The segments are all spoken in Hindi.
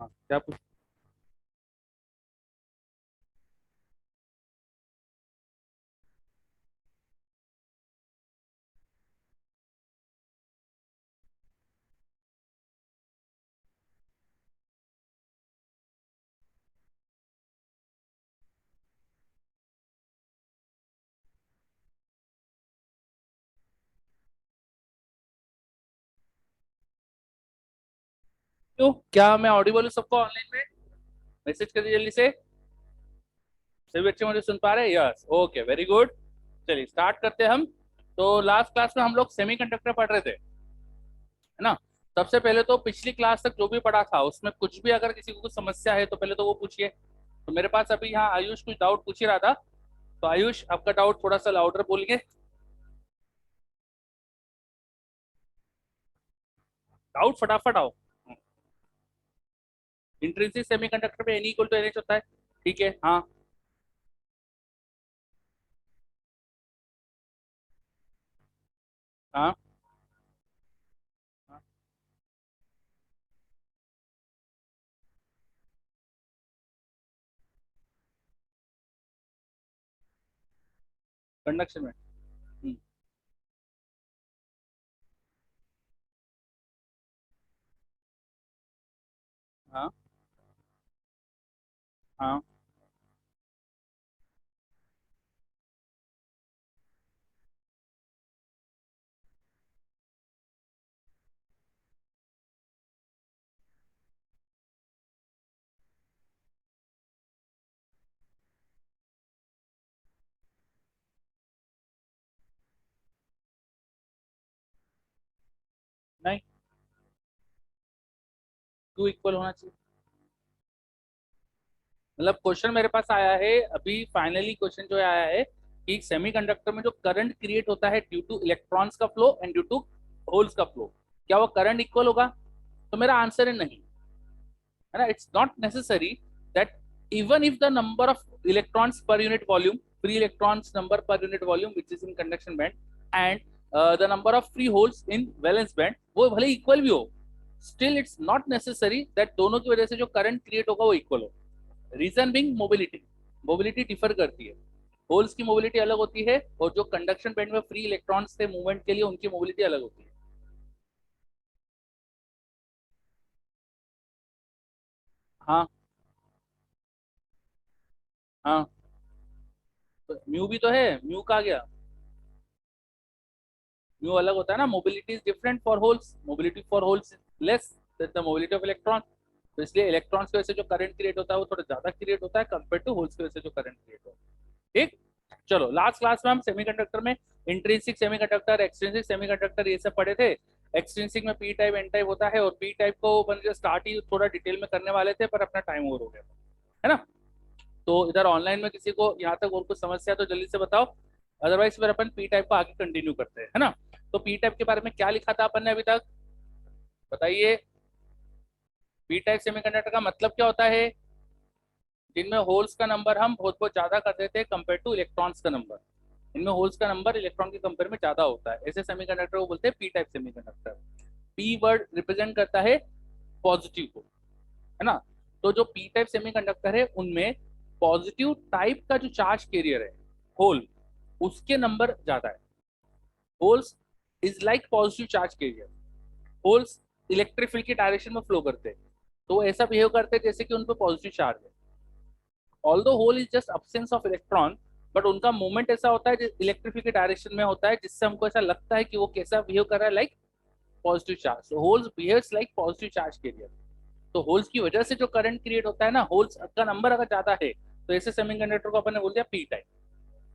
हाँ क्या पूछ। क्यों, क्या मैं ऑडिबल हूँ सबको ऑनलाइन में? मैसेज कर दिए जल्दी से। सभी बच्चे मुझे सुन पा रहे हैं? Yes, okay, very good. चलिए स्टार्ट करते हैं हम। तो लास्ट क्लास में हम लोग सेमीकंडक्टर पढ़ रहे थे, है ना। सबसे पहले तो पिछली क्लास तक जो भी पढ़ा था उसमें कुछ भी अगर किसी को कुछ समस्या है तो पहले तो वो पूछिए। तो मेरे पास अभी यहाँ आयुष कुछ डाउट पूछ ही रहा था। तो आयुष, आपका डाउट थोड़ा सा लाउडर बोलिए। डाउट फटाफट आओ। इंट्रिंसिक सेमीकंडक्टर में n equal to n h होता है, ठीक है, हाँ। हाँ। कंडक्शन में। हम्म, हाँ। हाँ। नहीं, क्यों इक्वल होना चाहिए? मतलब क्वेश्चन मेरे पास आया है अभी, फाइनली क्वेश्चन जो आया है कि सेमीकंडक्टर में जो करंट क्रिएट होता है ड्यू टू इलेक्ट्रॉन्स का flow and due to holes का फ्लो, क्या वो करंट इक्वल होगा? तो मेरा आंसर है नहीं, है ना। It's not necessary that even if the number of electrons per unit volume, free electrons number per unit volume which is in conduction band, and the number of free holes in valence band वो भले इक्वल भी हो, still it's not necessary that दोनों की वजह से जो करंट क्रिएट होगा वो इक्वल हो। Reason being mobility, mobility differ करती है। होल्स की मोबिलिटी अलग होती है और जो कंडक्शन बैंड में फ्री इलेक्ट्रॉन्स थे मूवमेंट के लिए उनकी मोबिलिटी अलग होती है। हाँ। हाँ, तो म्यू भी तो है, म्यू कहा गया। म्यू अलग होता है ना, mobility is different for holes, mobility for holes less than the mobility of electron. तो इसलिए इलेक्ट्रॉन्स की वजह से जो करंट क्रिएट होता है वो थोड़ा ज्यादा क्रिएट होता है कंपेयर टू होल्स की वजह से जो करंट क्रिएट होता है, ठीक। चलो लास्ट क्लास में हम सेमीकंडक्टर में इंट्रिंसिक सेमीकंडक्टर, एक्सट्रिंसिक सेमीकंडक्टर ये सब पढ़े थे। एक्सट्रिंसिक में पी टाइप एन टाइप होता है, और पी टाइप को अपन स्टार्ट ही थोड़ा डिटेल में करने वाले थे पर अपना टाइम ओवर हो गया, है ना। तो इधर ऑनलाइन में किसी को यहाँ तक और कुछ समस्या है तो जल्दी से बताओ, अदरवाइज फिर अपन पी टाइप को आगे कंटिन्यू करते हैं, है ना। तो पी टाइप के बारे में क्या लिखा था अपन ने अभी तक, बताइए। पी टाइप सेमीकंडक्टर का मतलब क्या होता है? जिनमें होल्स का नंबर हम बहुत बहुत ज्यादा कर देते हैं कंपेयर टू इलेक्ट्रॉन्स का नंबर। इनमें होल्स का नंबर इलेक्ट्रॉन के कंपेयर में ज्यादा होता है, ऐसे सेमीकंडक्टर को बोलते हैं P type semiconductor. P word represent करता है पॉजिटिव को, है ना। तो जो पी टाइप सेमीकंडक्टर है उनमें पॉजिटिव टाइप का जो चार्ज कैरियर है, होल, उसके नंबर ज्यादा है। Holes is like positive charge carrier. Holes electric field की डायरेक्शन में फ्लो करते हैं, तो ऐसा बिहेव करते हैं जैसे कि उन पर पॉजिटिव चार्ज है। Although hole is just absence of electron, but उनका मूवमेंट ऐसा होता है इलेक्ट्रिक फील्ड की डायरेक्शन में होता है, जिससे हमको ऐसा लगता है कि वो कैसा बिहेव कर रहा है, like positive charge. so holes behaves like positive charge carrier. तो होल्स की वजह से जो करंट क्रिएट होता है ना, होल्स का नंबर अगर ज्यादा है तो ऐसे सेमीकंडक्टर को अपन ने बोल दिया पी टाइप,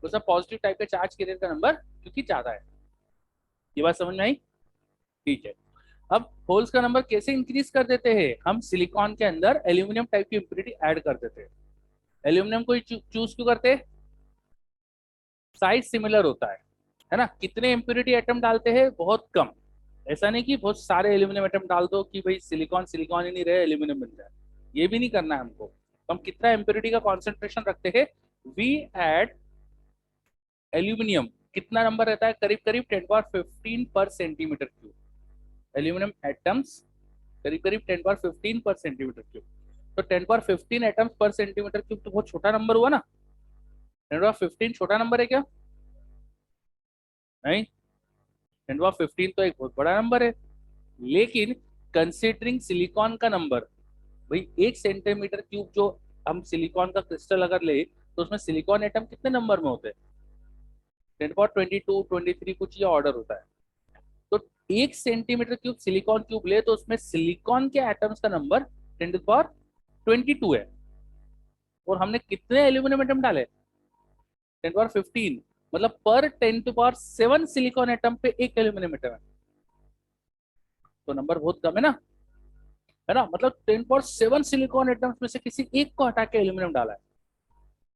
उसमें पॉजिटिव टाइप के चार्ज कैरियर का नंबर क्योंकि ज्यादा है। ये बात समझ में आई? ठीक है। अब होल्स का नंबर कैसे इंक्रीज कर देते हैं? हम सिलिकॉन के अंदर एल्यूमिनियम टाइप की इंप्योरिटी ऐड कर देते हैं। एल्यूमिनियम को चूज क्यों करते हैं? साइज सिमिलर होता है ना। कितने इंप्योरिटी एटम डालते हैं? बहुत कम। ऐसा नहीं कि बहुत सारे एल्यूमिनियम एटम डाल दो कि भाई सिलिकॉन सिलिकॉन ही नहीं रहे एल्यूमिनियम बन जाए, ये भी नहीं करना है हमको। तो हम कितना इंप्योरिटी का कॉन्सेंट्रेशन रखते हैं? वी एड एल्यूमिनियम, कितना नंबर रहता है? करीब करीब 10 पावर 15 पर सेंटीमीटर क्यूब। एल्यूमिनियम एटम्स करीब करीब 10 पावर 15 पर सेंटीमीटर क्यूब। तो 10^15 एटम्स पर सेंटीमीटर क्यूब तो बहुत छोटा नंबर हुआ ना। 10^15 छोटा नंबर है क्या? नहीं, 10^15 तो एक बहुत बड़ा नंबर है। लेकिन कंसिडरिंग सिलिकॉन का नंबर, भाई 1 सेंटीमीटर क्यूब जो हम सिलिकॉन का क्रिस्टल अगर ले तो उसमें सिलिकॉन एटम कितने नंबर में होते हैं? 10^22, 23 कुछ ये ऑर्डर होता है। तो 1 सेंटीमीटर क्यूब सिलिकॉन क्यूब ले तो उसमें सिलिकॉन के एटम्स का नंबर 10^22 है। और हमने कितने एल्यूमिनियम एटम डाले? 10^15, मतलब पर 10⁷ सिलिकॉन एटम पे एक एल्यूमिनियम एटम है। तो नंबर बहुत कम है ना, मतलब 10⁷ सिलिकॉन एटम्स में से किसी एक को हटा के एल्यूमिनियम डाला है।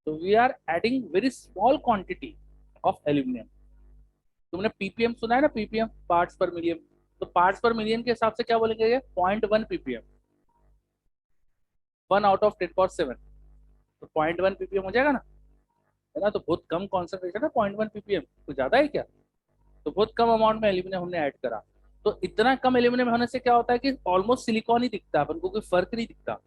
तो we are adding very small quantity of aluminium. तुमने पीपीएम सुना है ना, पीपीएम पार्ट्स पर मिलियन। तो पार्ट्स पर मिलियन के हिसाब से क्या बोलेंगे ये? 0.1 पीपीएम, 1/10⁷। तो 0.1 पीपीएम हो जाएगा ना, है ना। तो बहुत कम कॉन्सेंट्रेशन है 0.1 पीपीएम, तो ज्यादा है क्या? तो बहुत कम अमाउंट में एल्यूमिनियम हमने ऐड करा। तो इतना कम एल्यूमिनियम होने से क्या होता है कि ऑलमोस्ट सिलिकॉन ही दिखता है, अपन को कोई फर्क नहीं दिखता।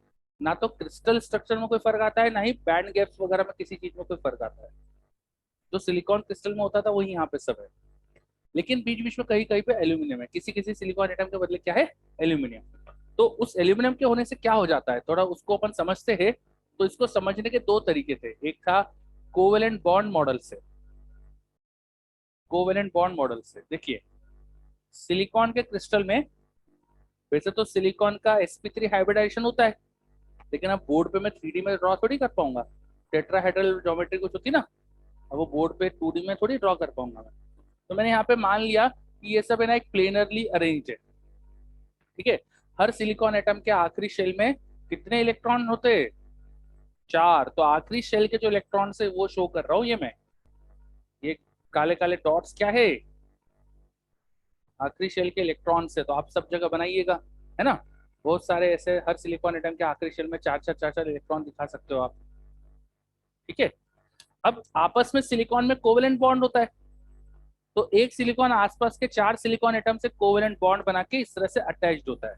ना तो क्रिस्टल स्ट्रक्चर में कोई फर्क आता है, ना ही बैंड गैप्स वगैरह में किसी चीज में कोई फर्क आता है। जो सिलिकॉन क्रिस्टल में होता था वही यहाँ पे सब है। लेकिन बीच बीच में कहीं कहीं पे एल्यूमिनियम है, किसी किसी सिलिकॉन एटम के बदले क्या है? एल्यूमिनियम। तो उस एल्यूमिनियम के होने से क्या हो जाता है, थोड़ा उसको अपन समझते हैं। तो इसको समझने के दो तरीके थे। एक था कोवेलेंट बॉन्ड मॉडल से। कोवेलेंट बॉन्ड मॉडल से देखिए, सिलिकॉन के क्रिस्टल में वैसे तो सिलिकॉन का sp3 हाइब्रिडाइजेशन होता है, लेकिन अब बोर्ड पे मैं 3D में ड्रॉ थोड़ी कर पाऊंगा। टेट्राहेड्रल ज्योमेट्री कुछ होती ना, अब वो बोर्ड पे 2D में थोड़ी ड्रॉ कर पाऊंगा मैं। तो मैंने यहाँ पे मान लिया कि ये सब है ना एक प्लेनरली अरेंज है। ठीक है। हर सिलिकॉन एटम के आखिरी शेल में कितने इलेक्ट्रॉन होते हैं? 4। तो आखिरी शेल के जो इलेक्ट्रॉन है वो शो कर रहा हूँ ये मैं। ये काले काले डॉट्स क्या है? आखिरी शेल के इलेक्ट्रॉन से। तो आप सब जगह बनाइएगा, है ना। बहुत सारे ऐसे हर सिलिकॉन एटम के आखिरी शेल में चार चार इलेक्ट्रॉन दिखा सकते हो आप। ठीक है। अब आपस में सिलिकॉन में कोवेलेंट बॉन्ड होता है। तो एक सिलिकॉन आसपास के 4 सिलिकॉन एटम से कोवेलेंट बॉन्ड बना के इस तरह से अटैच्ड होता है।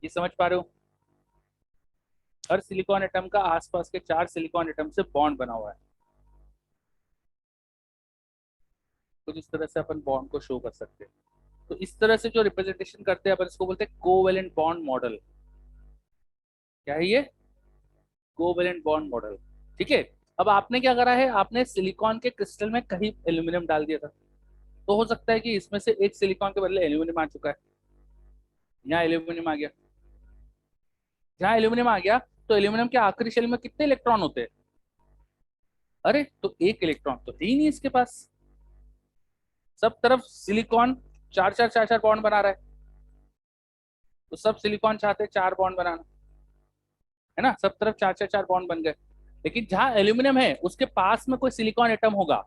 ये समझ पा रहे हो? हर सिलिकॉन एटम का आसपास के 4 सिलिकॉन एटम से बॉन्ड बना हुआ है। कुछ इस तरह से अपन बॉन्ड को शो कर सकते हैं। तो इस तरह से जो रिप्रेजेंटेशन करते हैं अपन इसको बोलते हैं कोवेलेंट बॉन्ड मॉडल। क्या है ये? Covalent bond model. ठीक है। अब आपने क्या करा है, आपने सिलिकॉन के क्रिस्टल में कहीं एल्यूमिनियम डाल दिया था। तो हो सकता है कि इसमें से एक सिलिकॉन के बदले एल्यूमिनियम आ चुका है। यहाँ एल्यूमिनियम आ गया। जहाँ एल्यूमिनियम आ गया तो एल्यूमिनियम के आखिरी शेल में कितने इलेक्ट्रॉन होते हैं? अरे तो एक इलेक्ट्रॉन तो है ही नहीं इसके पास। सब तरफ सिलिकॉन चार चार बॉन्ड बना रहा है। तो सब सिलिकॉन चाहते हैं 4 बॉन्ड बनाना, है ना। सब तरफ चार बॉन्ड बन गए। लेकिन जहां एल्यूमिनियम है उसके पास में कोई सिलिकॉन एटम होगा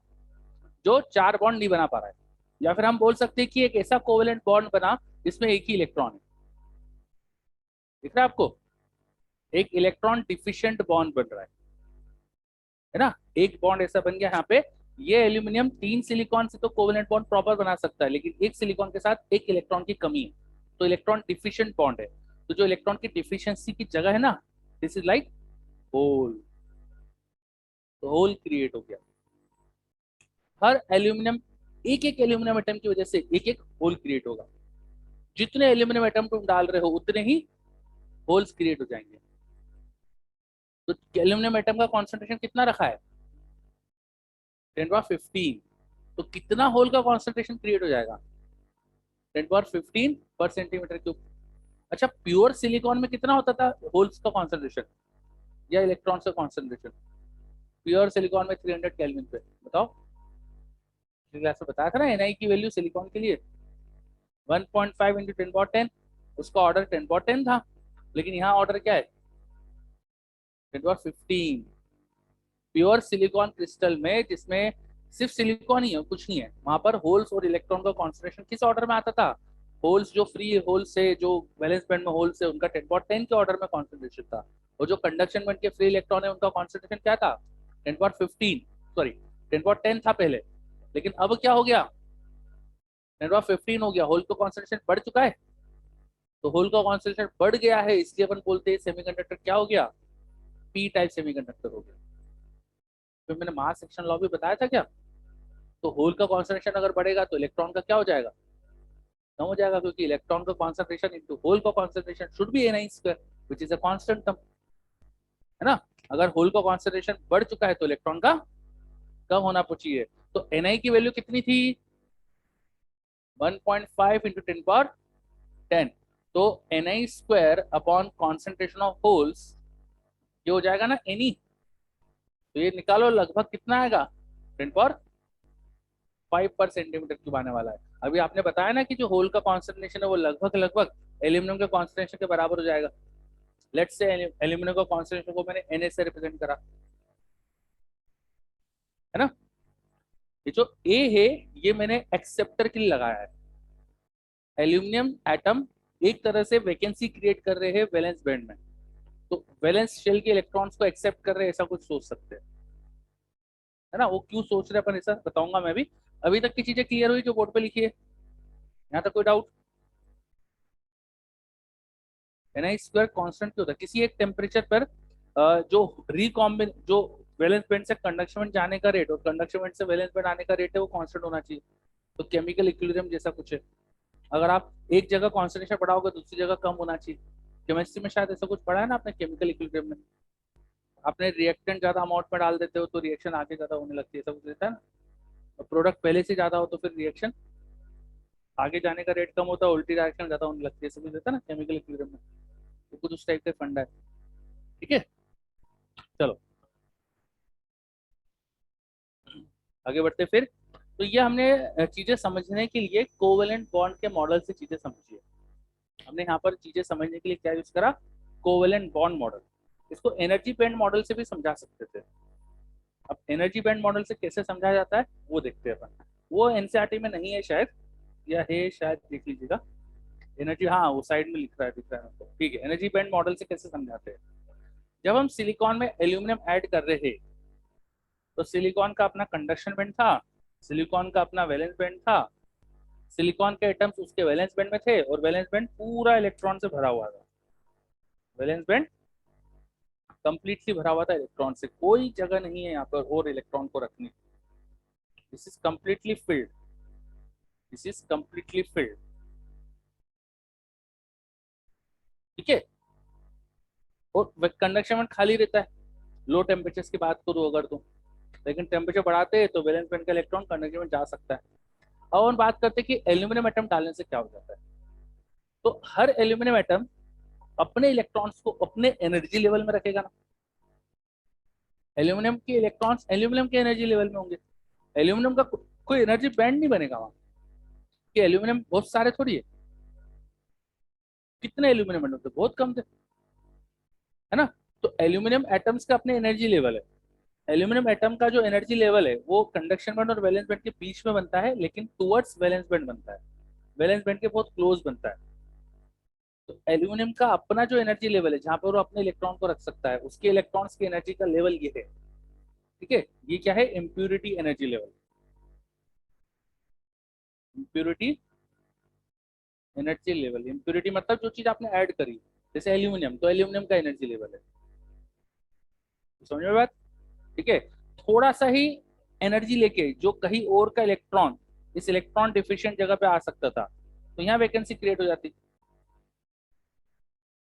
जो 4 बॉन्ड नहीं बना पा रहा है। या फिर हम बोल सकते हैं कि एक ऐसा कोवेलेंट बॉन्ड बना जिसमें एक ही इलेक्ट्रॉन है। दिख रहा है आपको? एक इलेक्ट्रॉन डिफिशिएंट बॉन्ड बन रहा है ना। एक बॉन्ड ऐसा बन गया यहाँ पे। ये एल्यूमिनियम 3 सिलिकॉन से तो कोवेलेंट बॉन्ड प्रॉपर बना सकता है, लेकिन एक सिलिकॉन के साथ एक इलेक्ट्रॉन की कमी है। तो इलेक्ट्रॉन डिफिशिएंट बॉन्ड है। तो जो इलेक्ट्रॉन की डिफिशियंसी की जगह है ना, दिस इज लाइक होल। तो होल क्रिएट हो गया। हर एल्यूमिनियम, एक एक एल्यूमिनियम एटम की वजह से एक एक होल क्रिएट होगा। जितने एल्यूमिनियम एटम तुम डाल रहे हो उतने ही होल्स क्रिएट हो जाएंगे। तो एल्यूमिनियम एटम का कॉन्सेंट्रेशन कितना रखा है? 10^15। तो कितना होल का कॉन्सेंट्रेशन क्रिएट हो जाएगा? 10^15 पर सेंटीमीटर क्यूब। अच्छा, प्योर सिलिकॉन में कितना होता था होल्स का कॉन्सेंट्रेशन या इलेक्ट्रॉन का कॉन्सेंट्रेशन? प्योर सिलिकॉन में 300 केल्विन पे। बताओ, क्लास में बताया था ना Ni की वैल्यू सिलिकॉन के लिए 1.5 इंटू 10^10। उसका ऑर्डर 10^10 था, लेकिन यहाँ ऑर्डर क्या है? 10^15। प्योर सिलिकॉन क्रिस्टल में जिसमें सिर्फ सिलिकॉन ही है, कुछ नहीं है, वहां पर होल्स और इलेक्ट्रॉन का कॉन्सेंट्रेशन किस ऑर्डर में आता था? होल्स जो फ्री होल्स है, जो वैलेंस बैंड में होल्स है, उनका 10^10 के ऑर्डर में कॉन्सेंट्रेशन था। और जो कंडक्शन बैंड के फ्री इलेक्ट्रॉन है उनका कॉन्सेंट्रेशन क्या था? 10^15, सॉरी 10^10 था पहले। लेकिन अब क्या हो गया? 10^15 हो गया। होल का कॉन्सेंट्रेशन बढ़ चुका है। तो होल का कॉन्सेंट्रेशन बढ़ गया है, इसलिए अपन बोलते हैं सेमीकंडक्टर क्या हो गया, पी टाइप सेमीकंडक्टर हो गया। तो मैंने मास एक्शन लॉ भी बताया था क्या। तो होल का कॉन्सेंट्रेशन अगर बढ़ेगा तो इलेक्ट्रॉन का क्या हो जाएगा, कम हो जाएगा, क्योंकि इलेक्ट्रॉन का कॉन्सेंट्रेशन इनटू होल का concentration should be ni square which is a constant term, है ना। अगर होल का कॉन्सेंट्रेशन बढ़ चुका है तो इलेक्ट्रॉन का कम होना चाहिए। तो ni की वैल्यू कितनी थी, 1.5 इंटू 10 पावर 10। तो ni square upon concentration of holes, ये हो जाएगा ना ni। तो ये निकालो लगभग कितना आएगा, 10 पावर 5 पर सेंटीमीटर क्यूब आने वाला है। अभी आपने बताया ना कि जो होल का कॉन्सेंट्रेशन है वो लगभग लगभग एल्यूमिनियम के कॉन्सेंट्रेशन के बराबर हो जाएगा। लेट्स से एल्यूमिनियम का कॉन्सेंट्रेशन को मैंने Na से रिप्रेजेंट करा, है ना। ये जो A है ये मैंने एक्सेप्टर के लिए लगाया है। एल्यूमिनियम एटम एक तरह से वैकेंसी क्रिएट कर रहे हैं वैलेंस बैंड में, तो वैलेंस शेल के इलेक्ट्रॉन्स को एक्सेप्ट कर रहे हैं, ऐसा कुछ सोच सकते हैं, है ना। वो क्यों सोच रहे हैं अपन ऐसा बताऊंगा मैं भी। अभी तक की चीजें क्लियर हुई जो बोर्ड पे लिखी है, यहाँ तक कोई डाउट। एनआई स्क्वायर कांस्टेंट क्यों होता है, किसी एक टेम्परेचर पर जो रिकॉम्बिन जो वैलेंस बैंड से कंडक्शन बैंड जाने का रेट और कंडक्शन बैंड से वैलेंस बैंड आने का रेट है वो कांस्टेंट होना चाहिए। तो केमिकल इक्विलिब्रियम जैसा कुछ है। अगर आप एक जगह कॉन्सेंट्रेशन बढ़ाओगे दूसरी जगह कम होना चाहिए। केमिस्ट्री में शायद ऐसा कुछ पढ़ा है ना आपने केमिकल इक्विलिब्रियम में। आपने रिएक्टेंट ज्यादा अमाउंट में डाल देते हो तो रिएक्शन आगे ज्यादा होने लगती है, ऐसा कुछ रहता है ना। और प्रोडक्ट पहले से ज्यादा हो तो फिर रिएक्शन आगे जाने का रेट कम होता है, उल्टी रिएक्शन ज्यादा होने लगती है, ऐसा कुछ रहता है ना केमिकल इक्विलिब्रियम में। तो कुछ उस टाइप का फंडा है। ठीक है, चलो आगे बढ़ते फिर। तो ये हमने चीजें समझने के लिए कोवेलेंट बॉन्ड के मॉडल से चीजें समझी है। हमने यहाँ पर चीजें समझने के लिए क्या यूज करा, कोवेलेंट बॉन्ड मॉडल। इसको एनर्जी बैंड मॉडल से भी समझा सकते थे। अब एनर्जी बैंड मॉडल से कैसे समझाया जाता है वो देखते हैं अपन। वो एनसीईआरटी में नहीं है शायद, या है शायद, देख लीजिएगा। एनर्जी, हाँ वो साइड में लिख रहा है, दिख रहा है हमको। ठीक है, एनर्जी बैंड मॉडल से कैसे समझाते हैं। जब हम सिलिकॉन में एल्यूमिनियम ऐड कर रहे हैं तो सिलिकॉन का अपना कंडक्शन बैंड था, सिलिकॉन का अपना वैलेंस बैंड था, सिलिकॉन के एटम्स उसके वैलेंस बैंड में थे और वैलेंस बैंड पूरा इलेक्ट्रॉन से भरा हुआ था। वैलेंस बैंड कंप्लीटली भरा हुआ था इलेक्ट्रॉन से, कोई जगह नहीं है यहाँ पर और इलेक्ट्रॉन को रखने की। This is completely filled, this is completely filled. ठीक है, और कंडक्शन बैंड खाली रहता है लो टेम्परेचर की बात करूँ अगर तो। लेकिन टेम्परेचर बढ़ाते हैं तो वैलेंस बैंड का इलेक्ट्रॉन कंडक्शन में जा सकता है। अब हम बात करते हैं कि एल्यूमिनियम एटम डालने से क्या हो जाता है। तो हर एल्यूमिनियम एटम अपने इलेक्ट्रॉन्स को अपने एनर्जी लेवल में रखेगा ना। एल्यूमिनियम के इलेक्ट्रॉन्स एल्यूमिनियम के एनर्जी लेवल में होंगे। एल्यूमिनियम का कोई एनर्जी बैंड नहीं बनेगा वहां, कि एल्यूमिनियम बहुत सारे थोड़ी है। कितने एल्यूमिनियम एटम थे, बहुत कम थे, है ना। तो एल्यूमिनियम एटम्स का अपने एनर्जी लेवल है। एल्यूमिनियम एटम का जो एनर्जी लेवल है वो कंडक्शन बैंड और वैलेंस बैंड के बीच में बनता है, लेकिन टुवर्ड्स वैलेंस बैंड बनता है, वैलेंस बैंड के बहुत क्लोज बनता है। तो एल्यूमिनियम का अपना जो एनर्जी लेवल है जहां पर वो अपने इलेक्ट्रॉन को रख सकता है, उसके इलेक्ट्रॉन्स की एनर्जी का लेवल ये है। ठीक है, ये क्या है, impurity energy level. Impurity energy level, impurity मतलब जो चीज आपने ऐड करी, जैसे एल्यूमिनियम, तो एल्यूमिनियम का एनर्जी लेवल है। समझ में बात। ठीक है, थोड़ा सा ही एनर्जी लेके जो कहीं और का इलेक्ट्रॉन इस इलेक्ट्रॉन डिफिशिएंट जगह पे आ सकता था, तो यहाँ वैकेंसी क्रिएट हो जाती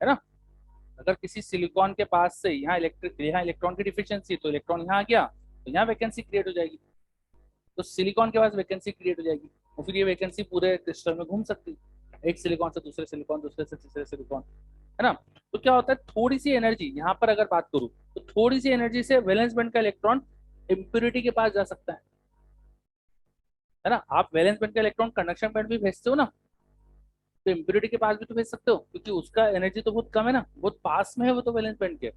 है ना। अगर किसी सिलिकॉन के पास से यहाँ इलेक्ट्रॉन की डिफिशियंसी, तो इलेक्ट्रॉन यहाँ आ गया तो यहाँ वैकेंसी क्रिएट हो जाएगी। तो सिलिकॉन के पास वैकेंसी क्रिएट हो जाएगी और फिर ये वैकेंसी पूरे क्रिस्टल में घूम सकती है, एक सिलिकॉन से दूसरे सिलिकॉन, दूसरे से तीसरे सिलिकॉन, है ना। तो क्या होता है, थोड़ी सी एनर्जी यहाँ पर अगर बात करूँ तो थोड़ी सी एनर्जी से वैलेंस बैंड का इलेक्ट्रॉन इम्प्यूरिटी के पास जा सकता है ना। आप वैलेंस बैंड का इलेक्ट्रॉन कंडक्शन बैंड भी भेजते हो ना, तो इम्प्यूरिटी के पास भी तो भेज सकते हो, क्योंकि उसका एनर्जी तो बहुत कम है ना, बहुत पास में है वो तो वैलेंस बैंड के।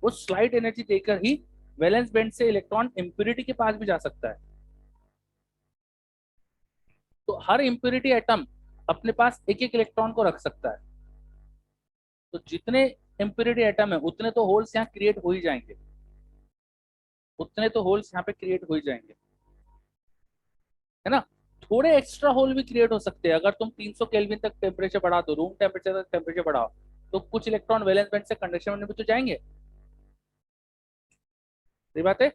वो स्लाइट एनर्जी देकर ही वैलेंस बैंड से इलेक्ट्रॉन इम्प्यूरिटी के पास भी जा सकता है। तो हर इम्प्यूरिटी एटम अपने पास एक एक इलेक्ट्रॉन को रख सकता है। तो जितने इम्प्यूरिटी एटम है उतने तो होल्स यहाँ क्रिएट हो ही जाएंगे, उतने तो होल्स यहाँ पे क्रिएट हो ही जाएंगे, है ना। थोड़े एक्स्ट्रा होल भी क्रिएट हो सकते हैं। अगर तुम 300 केल्विन तक टेम्परेचर बढ़ा दो, रूम टेम्परेचर तक टेम्परेचर बढ़ाओ, तो कुछ इलेक्ट्रॉन वैलेंस बैंड से कंडक्शन बैंड में तो जाएंगे, सही बात है।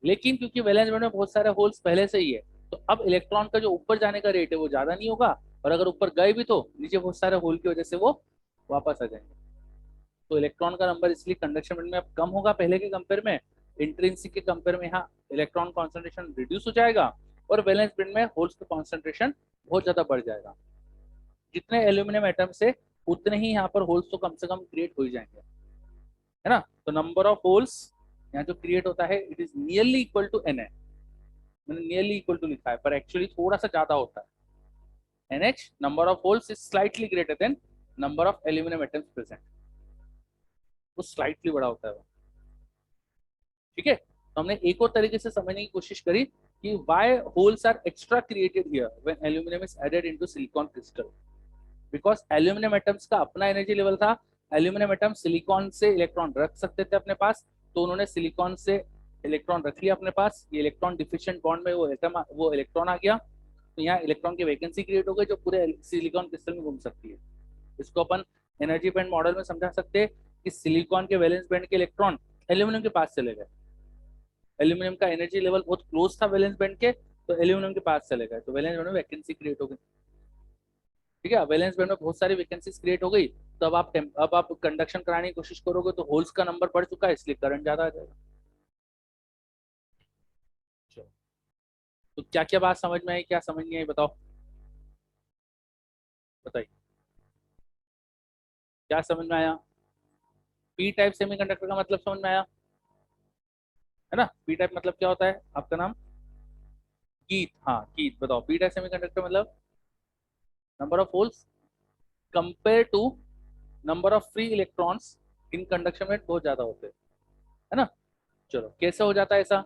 लेकिन क्योंकि वैलेंस बैंड में बहुत सारे होल्स पहले से ही है, तो अब इलेक्ट्रॉन का जो ऊपर जाने का रेट है वो ज्यादा नहीं होगा, और अगर ऊपर गए भी तो नीचे बहुत सारे होल की वजह से वो वापस आ जाएंगे। तो इलेक्ट्रॉन का नंबर इसलिए कंडक्शन बैंड में अब कम होगा पहले के कंपेयर में, इंट्रिंसिक के कंपेयर में यहाँ इलेक्ट्रॉन कॉन्सेंट्रेशन रिड्यूस हो जाएगा, और वैलेंस बैंड में होल्स का कॉन्सेंट्रेशन बहुत ज्यादा बढ़ जाएगा। जितने एल्यूमिनियम एटम से उतने ही यहाँ पर होल्स तो कम से कम क्रिएट हो ही जाएंगे, है ना। तो नंबर ऑफ होल्स यहाँ जो क्रिएट होता है it is nearly equal to n है। मैंने नियरली इक्वल टू लिखा है पर एक्चुअली थोड़ा सा ज्यादा होता है। NH number of holes is slightly greater than number of aluminium atoms present, वो स्लाइटली बड़ा होता है वो। ठीक है, तो हमने एक और तरीके से समझने की कोशिश करी कि why holes are extra created here when aluminium is added into silicon crystal. Because aluminium atoms का अपना एनर्जी लेवल था, एल्यूमिनियम एटम सिलिकॉन से इलेक्ट्रॉन रख सकते थे अपने पास, तो उन्होंने सिलिकॉन से इलेक्ट्रॉन रख लिया अपने पास। ये इलेक्ट्रॉन डिफिशिएंट बॉन्ड में वो इलेक्ट्रॉन आ गया, तो यहाँ इलेक्ट्रॉन की वैकेंसी क्रिएट हो गई जो पूरे सिलिकॉन क्रिस्टल में घूम सकती है। इसको अपन एनर्जी बैंड मॉडल में समझा सकते हैं कि सिलिकॉन के वैलेंस बैंड के इलेक्ट्रॉन एल्यूमिनियम के पास चले गए, एल्यूमिनियम का एनर्जी लेवल बहुत क्लोज था वैलेंस बैंड के, तो एल्यूमिनियम के पास चले गए, तो वैलेंस बैंड में वैकेंसी क्रिएट हो गई। ठीक है, वैलेंस बैंड में बहुत सारी वैकेंसीज क्रिएट हो गई, तो अब आप कंडक्शन कराने की कोशिश करोगे तो होल्स का नंबर बढ़ चुका है, इसलिए करंट ज्यादा आ जाएगा। चलो, तो क्या क्या बात समझ में आई, क्या समझ नहीं आई बताओ, बताइए क्या समझ में आया। पी टाइप सेमीकंडक्टर का मतलब समझ में आया, है ना। पी टाइप मतलब क्या होता है, आपका नाम गीत, हाँ गीत बताओ, पी टाइप सेमीकंडक्टर मतलब number of holes compare to number of free electrons in conduction में बहुत ज्यादा होते हैं, है ना। चलो कैसे हो जाता है ऐसा,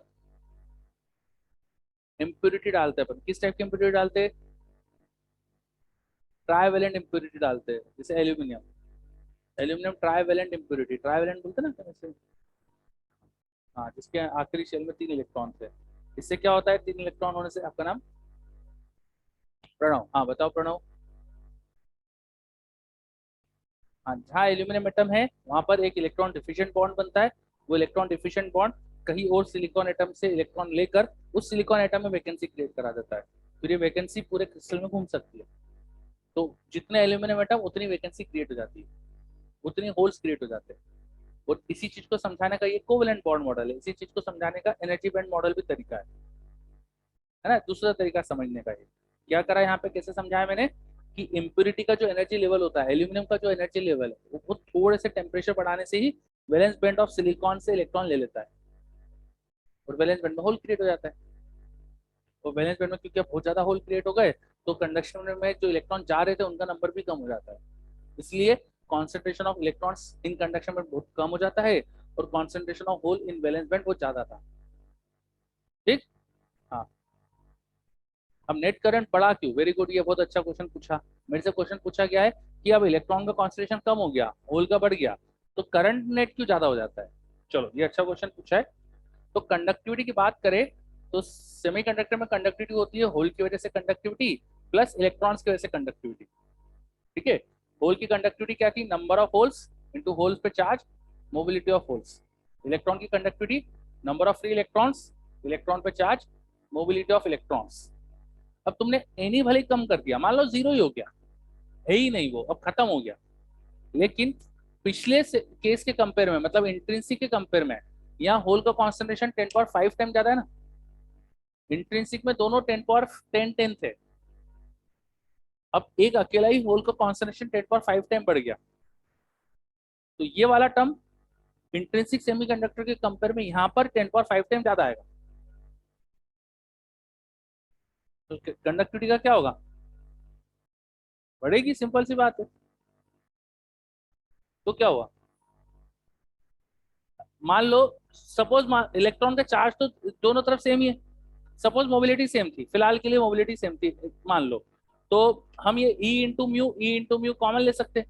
इम्प्योरिटी डालते हैं अपन, किस टाइप की इम्प्योरिटी डालते हैं, ट्राइवेलेंट इम्प्योरिटी डालते हैं, जैसे aluminium, aluminium trivalent impurity, trivalent बोलते हैं ना जैसे, हाँ जिसके आखिरी शेल में 3 इलेक्ट्रॉन थे। इससे क्या होता है 3 इलेक्ट्रॉन होने से, आपका नाम प्रणव, हाँ बताओ प्रणव। हाँ, जहाँ एल्यूमिनियम एटम है वहां पर एक इलेक्ट्रॉन डिफिशिएंट बॉन्ड बनता है, वो इलेक्ट्रॉन डिफिशिएंट बॉन्ड कहीं और सिलिकॉन एटम से इलेक्ट्रॉन लेकर उस सिलिकॉन एटम में वैकेंसी क्रिएट करा देता है, फिर ये वैकेंसी पूरे क्रिस्टल में घूम सकती है। तो जितने एल्यूमिनियम एटम उतनी वैकेंसी क्रिएट हो जाती है, उतने होल्स क्रिएट हो जाते हैं। और इसी चीज को समझाने का ये कोवेलेंट बॉन्ड मॉडल है, इसी चीज को समझाने का एनर्जी बैंड मॉडल भी तरीका है ना। दूसरा तरीका समझने का है, क्या करा यहाँ पे, कैसे समझाया मैंने कि इम्प्योरिटी का जो एनर्जी लेवल होता है, एल्यूमिनियम का जो एनर्जी लेवल है वो थोड़े से टेम्परेचर बढ़ाने से ही वैलेंस बैंड ऑफ सिलिकॉन से इलेक्ट्रॉन ले लेता है, और वैलेंस बैंड में होल क्रिएट हो जाता है। और वैलेंस बैंड में क्योंकि अब बहुत ज्यादा होल क्रिएट हो गए, तो कंडक्शन में जो इलेक्ट्रॉन जा रहे थे उनका नंबर भी कम हो जाता है, इसलिए concentration of electrons in conduction में बहुत कम हो जाता है, और concentration of hole in valence band बहुत ज्यादा था। ठीक, हाँ। अब नेट करंट बढ़ा क्यों, वेरी गुड, ये बहुत अच्छा क्वेश्चन पूछा। मेरे से क्वेश्चन पूछा गया है कि अब इलेक्ट्रॉन का कॉन्सेंट्रेशन कम हो गया, होल का बढ़ गया, तो करंट नेट क्यों ज्यादा हो जाता है। चलो ये अच्छा क्वेश्चन पूछा है। तो कंडक्टिविटी की बात करें तो सेमीकंडक्टर में कंडक्टिविटी होती है होल की वजह से कंडक्टिविटी प्लस इलेक्ट्रॉन्स की वजह से कंडक्टिविटी। ठीक है, होल की कंडक्टिविटी क्या थी, number of holes into holes पे charge, mobility of holes. Electron की conductivity number of free electrons, electron पे चार्ज, मोबिलिटी ऑफ इलेक्ट्रॉन्स। अब तुमने एनी भले कम कर दिया, मान लो जीरो ही हो गया, है ही नहीं वो, अब खत्म हो गया, लेकिन पिछले केस के कंपेयर में, मतलब इंट्रिंसिक के कंपेयर में, यहाँ होल का कॉन्सेंट्रेशन 10 पावर 5 टाइम ज्यादा है ना। इंट्रिंसिक में दोनों 10 पावर 10 थे, अब एक अकेला ही होल का कॉन्सेंट्रेशन 10 पावर 5 टाइम बढ़ गया, तो ये वाला टर्म इंट्रिंसिक सेमीकंडक्टर के कंपेयर में यहाँ पर 10 पावर 5 टाइम ज्यादा आएगा, तो कंडक्टिविटी का क्या होगा, बढ़ेगी, सिंपल सी बात है। तो क्या हुआ, मान लो सपोज इलेक्ट्रॉन का चार्ज तो दोनों तरफ सेम ही है, सपोज मोबिलिटी सेम थी, फिलहाल के लिए मोबिलिटी सेम थी मान लो, तो हम ये ई इंटू म्यू कॉमन ले सकते हैं,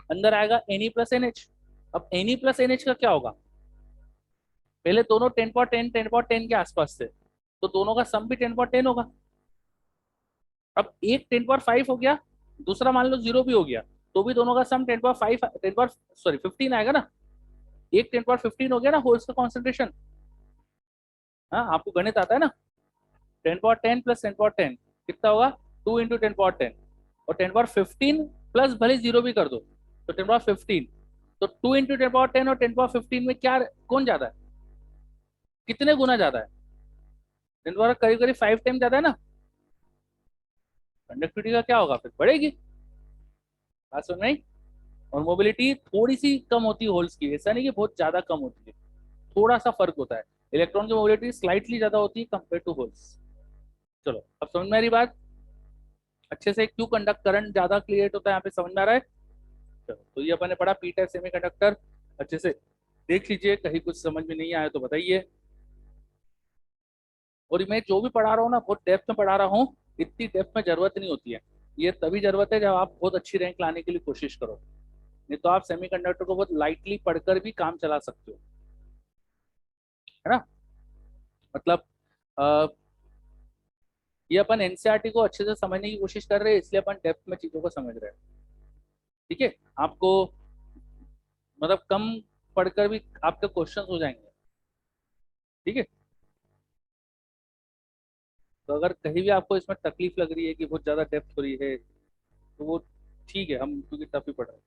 अंदर आएगा एनी प्लस एन एच। अब एनी प्लस एन एच का क्या होगा, पहले दोनों 10 पावर 10 10 पावर 10 के आसपास थे, तो दोनों का सम भी 10 पावर 10 होगा, अब एक 10 पावर 5 हो गया, दूसरा मान लो 0 भी हो गया, तो भी दोनों का सम 10 पावर 5 सॉरी 15 आएगा ना। एक 10 पावर 15 हो गया ना होल्स का कॉन्सेंट्रेशन। हाँ, आपको गणित आता है ना। 10 पावर 10 प्लस 10 पावर 10 कितना होगा? 2 इंटू 10 पावर 10। और 10 पावर 15 प्लस भले 0 भी कर दो तो 10 पावर 15। तो 2 इंटू 10 पावर 10 और 10 पावर 15 में क्या, कौन ज्यादा है? कितने गुना ज्यादा है? 10 पावर करीब करीब 5 टाइम ज्यादा है ना। कंडक्टिविटी का क्या होगा फिर? बढ़ेगी। बात समझ में आई? और मोबिलिटी थोड़ी सी कम होती है होल्स की, ऐसा नहीं कि बहुत ज्यादा कम होती है, थोड़ा सा फर्क होता है। इलेक्ट्रॉन की मोबिलिटी स्लाइटली ज्यादा होती है कंपेयर टू होल्स। चलो अब समझ में आ रही बात अच्छे से, क्यों कंडक्ट करंट ज्यादा क्रिएट होता है यहाँ पे, समझ में आ रहा है? चलो, तो ये अपन ने पढ़ा पी टाइप सेमीकंडक्टर। अच्छे से देख लीजिए, कहीं कुछ समझ में नहीं आया तो बताइए। और मैं जो भी पढ़ा रहा हूँ ना, बहुत डेप्थ में पढ़ा रहा हूँ, इतनी डेप्थ में जरूरत नहीं होती है। ये तभी जरूरत है जब आप बहुत अच्छी रैंक लाने के लिए कोशिश करो, नहीं तो आप सेमीकंडक्टर को बहुत लाइटली पढ़कर भी काम चला सकते हो, है ना। मतलब अ, ये अपन एनसीईआरटी को अच्छे से समझने की कोशिश कर रहे हैं, इसलिए अपन डेप्थ में चीजों को समझ रहे हैं। ठीक है, आपको मतलब कम पढ़कर भी आपके क्वेश्चन हो जाएंगे। ठीक है, तो अगर कहीं भी आपको इसमें तकलीफ लग रही है कि बहुत ज्यादा डेप्थ हो रही है, तो वो ठीक है, हम क्योंकि टफ ही पढ़ रहे हैं।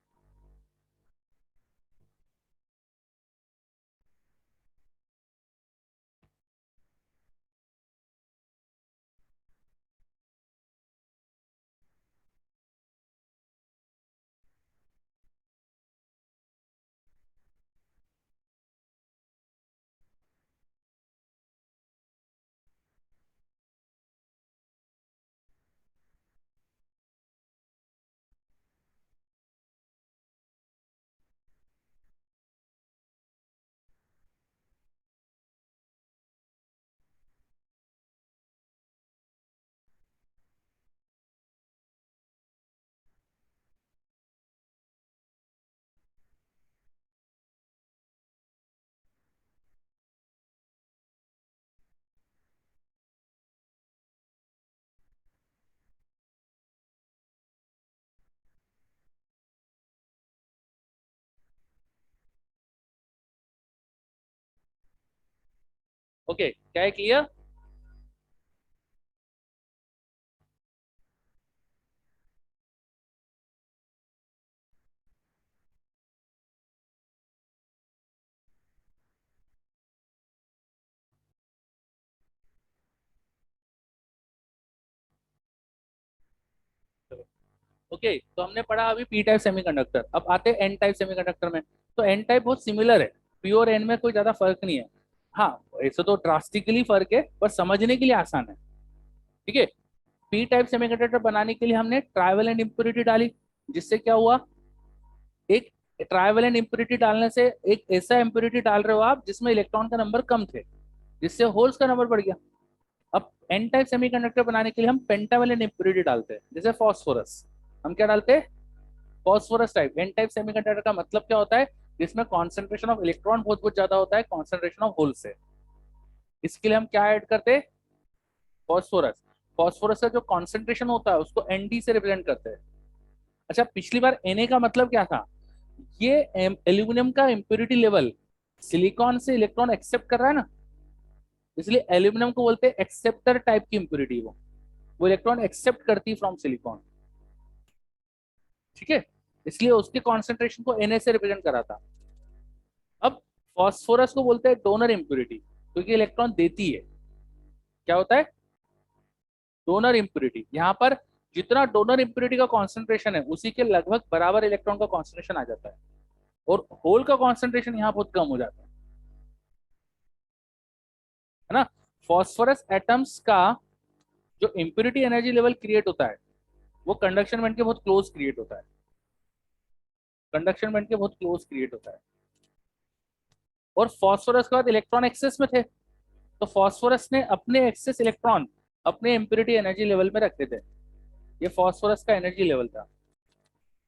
ओके, क्या है क्लियर? ओके, तो हमने पढ़ा अभी पी टाइप सेमीकंडक्टर, अब आते हैं एन टाइप सेमीकंडक्टर में। तो एन टाइप बहुत सिमिलर है, पी और एन में कोई ज्यादा फर्क नहीं है। हाँ, ऐसे तो ड्रास्टिकली फर्क है, पर समझने के लिए आसान है। ठीक है, पी टाइप सेमीकंडक्टर बनाने के लिए हमने ट्राइवलेंट इंप्योरिटी डाली, जिससे क्या हुआ, एक ट्राइवलेंट इंप्योरिटी डालने से एक ऐसा इंप्योरिटी डाल रहे हो आप जिसमें इलेक्ट्रॉन का नंबर कम थे, जिससे होल्स का नंबर बढ़ गया। अब एन टाइप सेमीकंडक्टर बनाने के लिए हम पेंटावलेंट इंप्योरिटी डालते हैं, जैसे फास्फोरस। हम क्या डालते हैं? Phosphorus type. N type semiconductor का मतलब क्या होता है? जिसमें कॉन्सेंट्रेशन ऑफ इलेक्ट्रॉन बहुत बहुत ज्यादा होता है कॉन्सेंट्रेशन ऑफ होल से। इसके लिए हम क्या ऐड करते हैं? फॉस्फोरस। फॉस्फोरस का जो कॉन्सेंट्रेशन होता है उसको एनडी से रिप्रेजेंट करते हैं। अच्छा, पिछली बार Na का मतलब क्या था? ये एल्यूमिनियम का इम्प्योरिटी लेवल सिलिकॉन से इलेक्ट्रॉन एक्सेप्ट कर रहा है ना, इसलिए एल्यूमिनियम को बोलते हैं एक्सेप्टर टाइप की इम्प्योरिटी। वो इलेक्ट्रॉन एक्सेप्ट करती है फ्रॉम सिलिकॉन। ठीक है, इसलिए उसके कॉन्सेंट्रेशन को Na से रिप्रेजेंट करा था। अब फॉस्फोरस को बोलते हैं डोनर इम्प्योरिटी, क्योंकि इलेक्ट्रॉन देती है। क्या होता है? Donor impurity. यहाँ पर जितना डोनर इम्प्योरिटी का कॉन्सेंट्रेशन है उसी के लगभग बराबर इलेक्ट्रॉन का कॉन्सेंट्रेशन आ जाता है, और होल का कॉन्सेंट्रेशन यहाँ बहुत कम हो जाता है ना। फॉस्फोरस एटम्स का जो इम्प्योरिटी एनर्जी लेवल क्रिएट होता है वो कंडक्शन बैंड के बहुत क्लोज क्रिएट होता है, कंडक्शन बैंड के बहुत क्लोज क्रिएट होता है। और फॉस्फोरस के बाद इलेक्ट्रॉन एक्सेस में थे, तो फॉस्फोरस ने अपने एक्सेस इलेक्ट्रॉन अपने इम्प्योरिटी एनर्जी लेवल में रखे थे। ये फॉस्फोरस का एनर्जी लेवल था,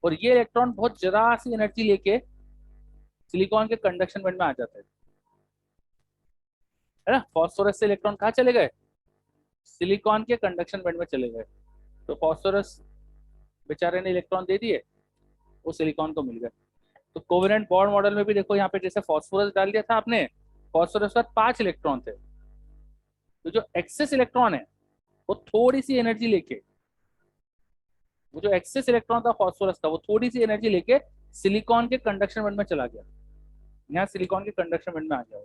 और ये इलेक्ट्रॉन बहुत जरा सी एनर्जी लेके सिलिकॉन के कंडक्शन बैंड में आ जाते थे, है ना। फॉस्फोरस से इलेक्ट्रॉन कहाँ चले गए? सिलिकॉन के कंडक्शन बैंड में चले गए। तो फास्फोरस बेचारे ने इलेक्ट्रॉन दे दिए, वो सिलिकॉन को मिल गए। तो कोवेलेंट बॉन्ड मॉडल में भी देखो यहाँ पे जैसे फास्फोरस डाल दिया था आपने, फास्फोरस के बाद 5 इलेक्ट्रॉन थे, तो जो एक्सेस इलेक्ट्रॉन है वो थोड़ी सी एनर्जी लेके, वो जो एक्सेस इलेक्ट्रॉन था फास्फोरस का, वो थोड़ी सी एनर्जी लेके सिलिकॉन के कंडक्शन बैंड में चला गया। यहाँ सिलिकॉन के कंडक्शन बैंड में आ गया,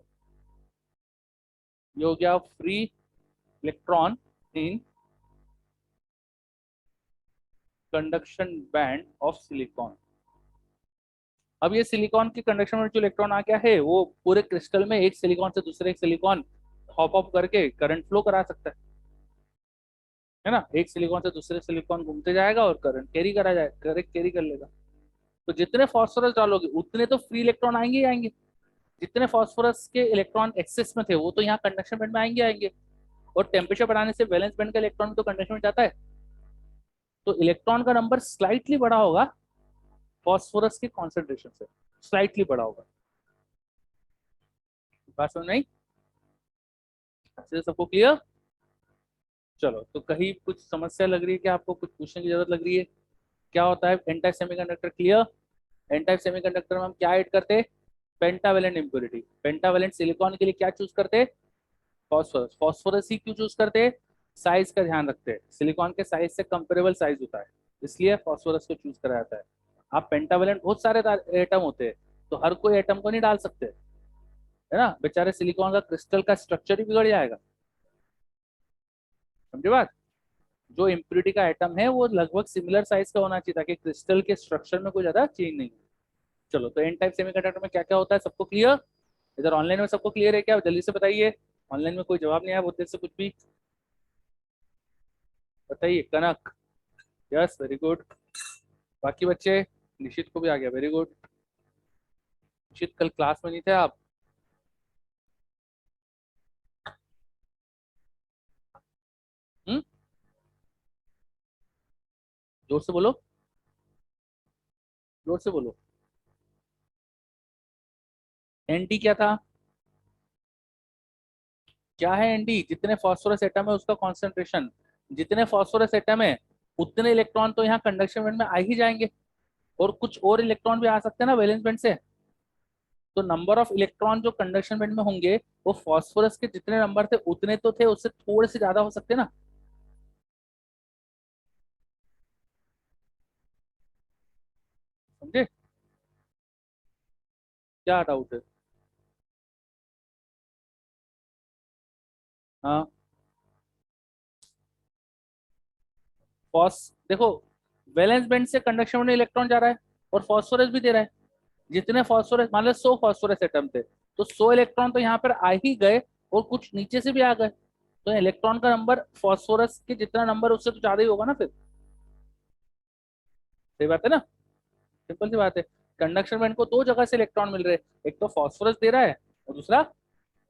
ये हो गया free electron in conduction band of silicon. अब ये सिलिकॉन के कंडक्शन में जो इलेक्ट्रॉन आ गया है, वो पूरे क्रिस्टल में एक सिलिकॉन से दूसरे एक सिलिकॉन हॉप अप करके करंट फ्लो करा सकता है ना। एक सिलिकॉन से दूसरे सिलिकॉन घूमते जाएगा और करंट कैरी करा जाए, करंट कैरी कर लेगा। तो जितने फास्फोरस डालोगे उतने तो फ्री इलेक्ट्रॉन आएंगे ही आएंगे। जितने फास्फोरस के इलेक्ट्रॉन एक्सेस में थे वो तो यहाँ कंडक्शन बैंड में आएंगे आएंगे, और टेम्परेचर बढ़ाने से वैलेंस बैंड का इलेक्ट्रॉन तो कंडक्शन में जाता है, तो इलेक्ट्रॉन का नंबर स्लाइटली बड़ा होगा फास्फोरस के कॉन्सेंट्रेशन से, स्लाइटली बड़ा होगा। बात समझ में आई? सबको क्लियर? चलो, तो कहीं कुछ समस्या लग रही है क्या आपको, कुछ पूछने की जरूरत लग रही है? क्या होता है N type semiconductor? Clear? N type semiconductor में हम क्या ऐड करते? Pentavalent impurity. पेंटावेलेंट सिलिकॉन के लिए क्या चूज करते? फॉस्फोरस। फॉस्फोरस ही क्यों चूज करते? साइज का ध्यान रखते हैं, सिलिकॉन के साइज से कंपेरेबल साइज होता है, इसलिए फॉस्फोरस को चूज करा जाता है। आप पेंटावेलेंट बहुत सारे एटम होते हैं, तो हर कोई एटम को नहीं डाल सकते, है ना, बेचारे सिलिकॉन का क्रिस्टल का स्ट्रक्चर ही बिगड़ जाएगा। समझे बात? जो इम्प्योरिटी का एटम है वो लगभग सिमिलर साइज का होना चाहिए, ताकि क्रिस्टल के स्ट्रक्चर में कोई ज्यादा चेंज नहीं हो। चलो, तो एन टाइप सेमीकंडक्टर में क्या क्या होता है सबको क्लियर? इधर ऑनलाइन में सबको क्लियर है क्या? जल्दी से बताइए, ऑनलाइन में कोई जवाब नहीं आया बोलते से कुछ भी। बताइए कनक। Yes, very good. बाकी बच्चे? निशित को भी आ गया, वेरी गुड। निशित कल क्लास में नहीं थे आप? हम्म, जोर से बोलो, जोर से बोलो। एनडी क्या था? क्या है एनडी? जितने फास्फोरस एटम है उसका कॉन्सेंट्रेशन। जितने फास्फोरस एटम है उतने इलेक्ट्रॉन तो यहाँ कंडक्शन बैंड में आ ही जाएंगे, और कुछ और इलेक्ट्रॉन भी आ सकते हैं ना वैलेंस बैंड से। तो नंबर ऑफ इलेक्ट्रॉन जो कंडक्शन बैंड में होंगे वो फास्फोरस के जितने नंबर थे उतने तो थे, उससे थोड़े से ज्यादा हो सकते हैं ना। समझे? क्या डाउट है? हाँ, फॉस देखो, वैलेंस बैंड से कंडक्शन में इलेक्ट्रॉन जा रहा है, और फास्फोरस भी दे रहा है। जितने फास्फोरस, मान लो 100 फास्फोरस एटम थे, तो 100 इलेक्ट्रॉन तो यहाँ पर आ ही गए, और कुछ नीचे से भी आ गए, तो इलेक्ट्रॉन का नंबर फास्फोरस के जितना नंबर उससे तो ज्यादा ही होगा ना फिर। सही बात है ना? सिंपल सी बात है। कंडक्शन बैंड को दो जगह से इलेक्ट्रॉन मिल रहे हैं, एक तो फास्फोरस दे रहा है, और दूसरा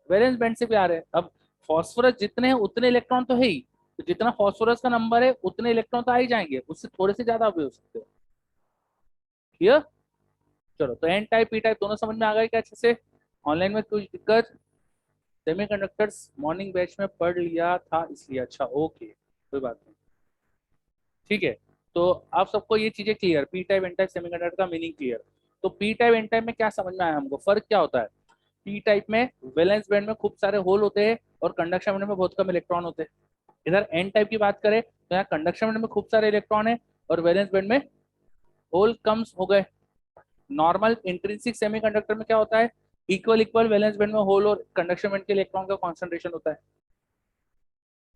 वैलेंस बैंड से भी आ रहे हैं। अब फास्फोरस जितने हैं उतने इलेक्ट्रॉन तो है ही, तो जितना फास्फोरस का नंबर है उतने इलेक्ट्रॉन तो आ ही जाएंगे, उससे थोड़े से ज्यादा भी हो सकते हैं। क्लियर? चलो, तो एन टाइप पी टाइप दोनों समझ में आ गए क्या अच्छे से? ऑनलाइन में कुछ दिक्कत? सेमीकंडक्टर्स मॉर्निंग बैच में पढ़ लिया था इसलिए, अच्छा ओके, कोई बात नहीं। ठीक है, तो आप सबको ये चीजें clear, P type N type semiconductor का मीनिंग क्लियर। तो पी टाइप एन टाइप में क्या समझ में आया हमको, फर्क क्या होता है? पी टाइप में वैलेंस बैंड में खूब सारे होल होते हैं, और कंडक्शन बैंड में बहुत कम इलेक्ट्रॉन होते हैं। इधर एन टाइप की बात करें तो यहाँ कंडक्शन बैंड में खूब सारे इलेक्ट्रॉन है, और वैलेंस बैंड में होल कम हो गए। नॉर्मल इंट्रिंसिक सेमीकंडक्टर में क्या होता है? इक्वल इक्वल वैलेंस बैंड में होल और कंडक्शन बैंड के इलेक्ट्रॉन का कॉन्सेंट्रेशन होता है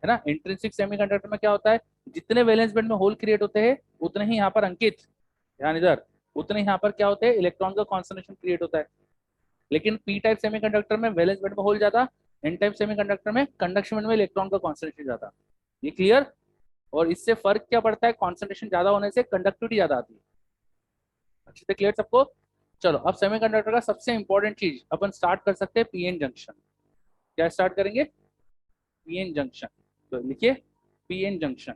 ना। इंट्रिंसिक सेमीकंडक्टर में क्या होता है? जितने वैलेंस बैंड में होल क्रिएट होते हैं उतने ही यहाँ पर अंकित, ध्यान इधर, उतने यहाँ पर क्या होते हैं? इलेक्ट्रॉन का कॉन्सेंट्रेशन क्रिएट होता है। लेकिन पी टाइप सेमीकंडक्टर में वैलेंस बैंड में होल ज्यादा, एन टाइप सेमीकंडक्टर में कंडक्शन बैंड में इलेक्ट्रॉन का कॉन्सेंट्रेशन ज्यादा। ये क्लियर? और इससे फर्क क्या पड़ता है? कॉन्सेंट्रेशन ज्यादा होने से कंडक्टिविटी ज्यादा आती है। अच्छे से क्लियर सबको? चलो, अब सेमीकंडक्टर का सबसे इंपॉर्टेंट चीज अपन स्टार्ट कर सकते हैं, पीएन जंक्शन। क्या स्टार्ट करेंगे? PN junction. तो लिखिए पीएन जंक्शन।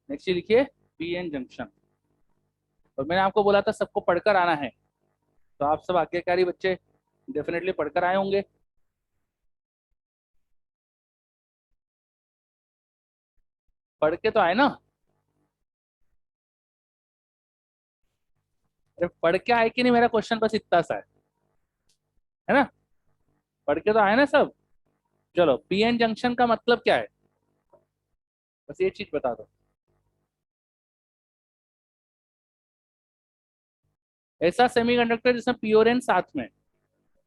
नेक्स्ट लिखिए पीएन जंक्शन। और मैंने आपको बोला था सबको पढ़कर आना है, तो आप सब आज्ञाकारी बच्चे डेफिनेटली पढ़कर आए होंगे। पढ़ के तो आए ना? अरे पढ़ के आए कि नहीं, मेरा क्वेश्चन बस इतना सा है ना? पढ़ के तो आए ना सब। चलो, पीएन जंक्शन का मतलब क्या है, बस ये चीज बता दो। ऐसा सेमीकंडक्टर जिसमें पी और एन साथ में,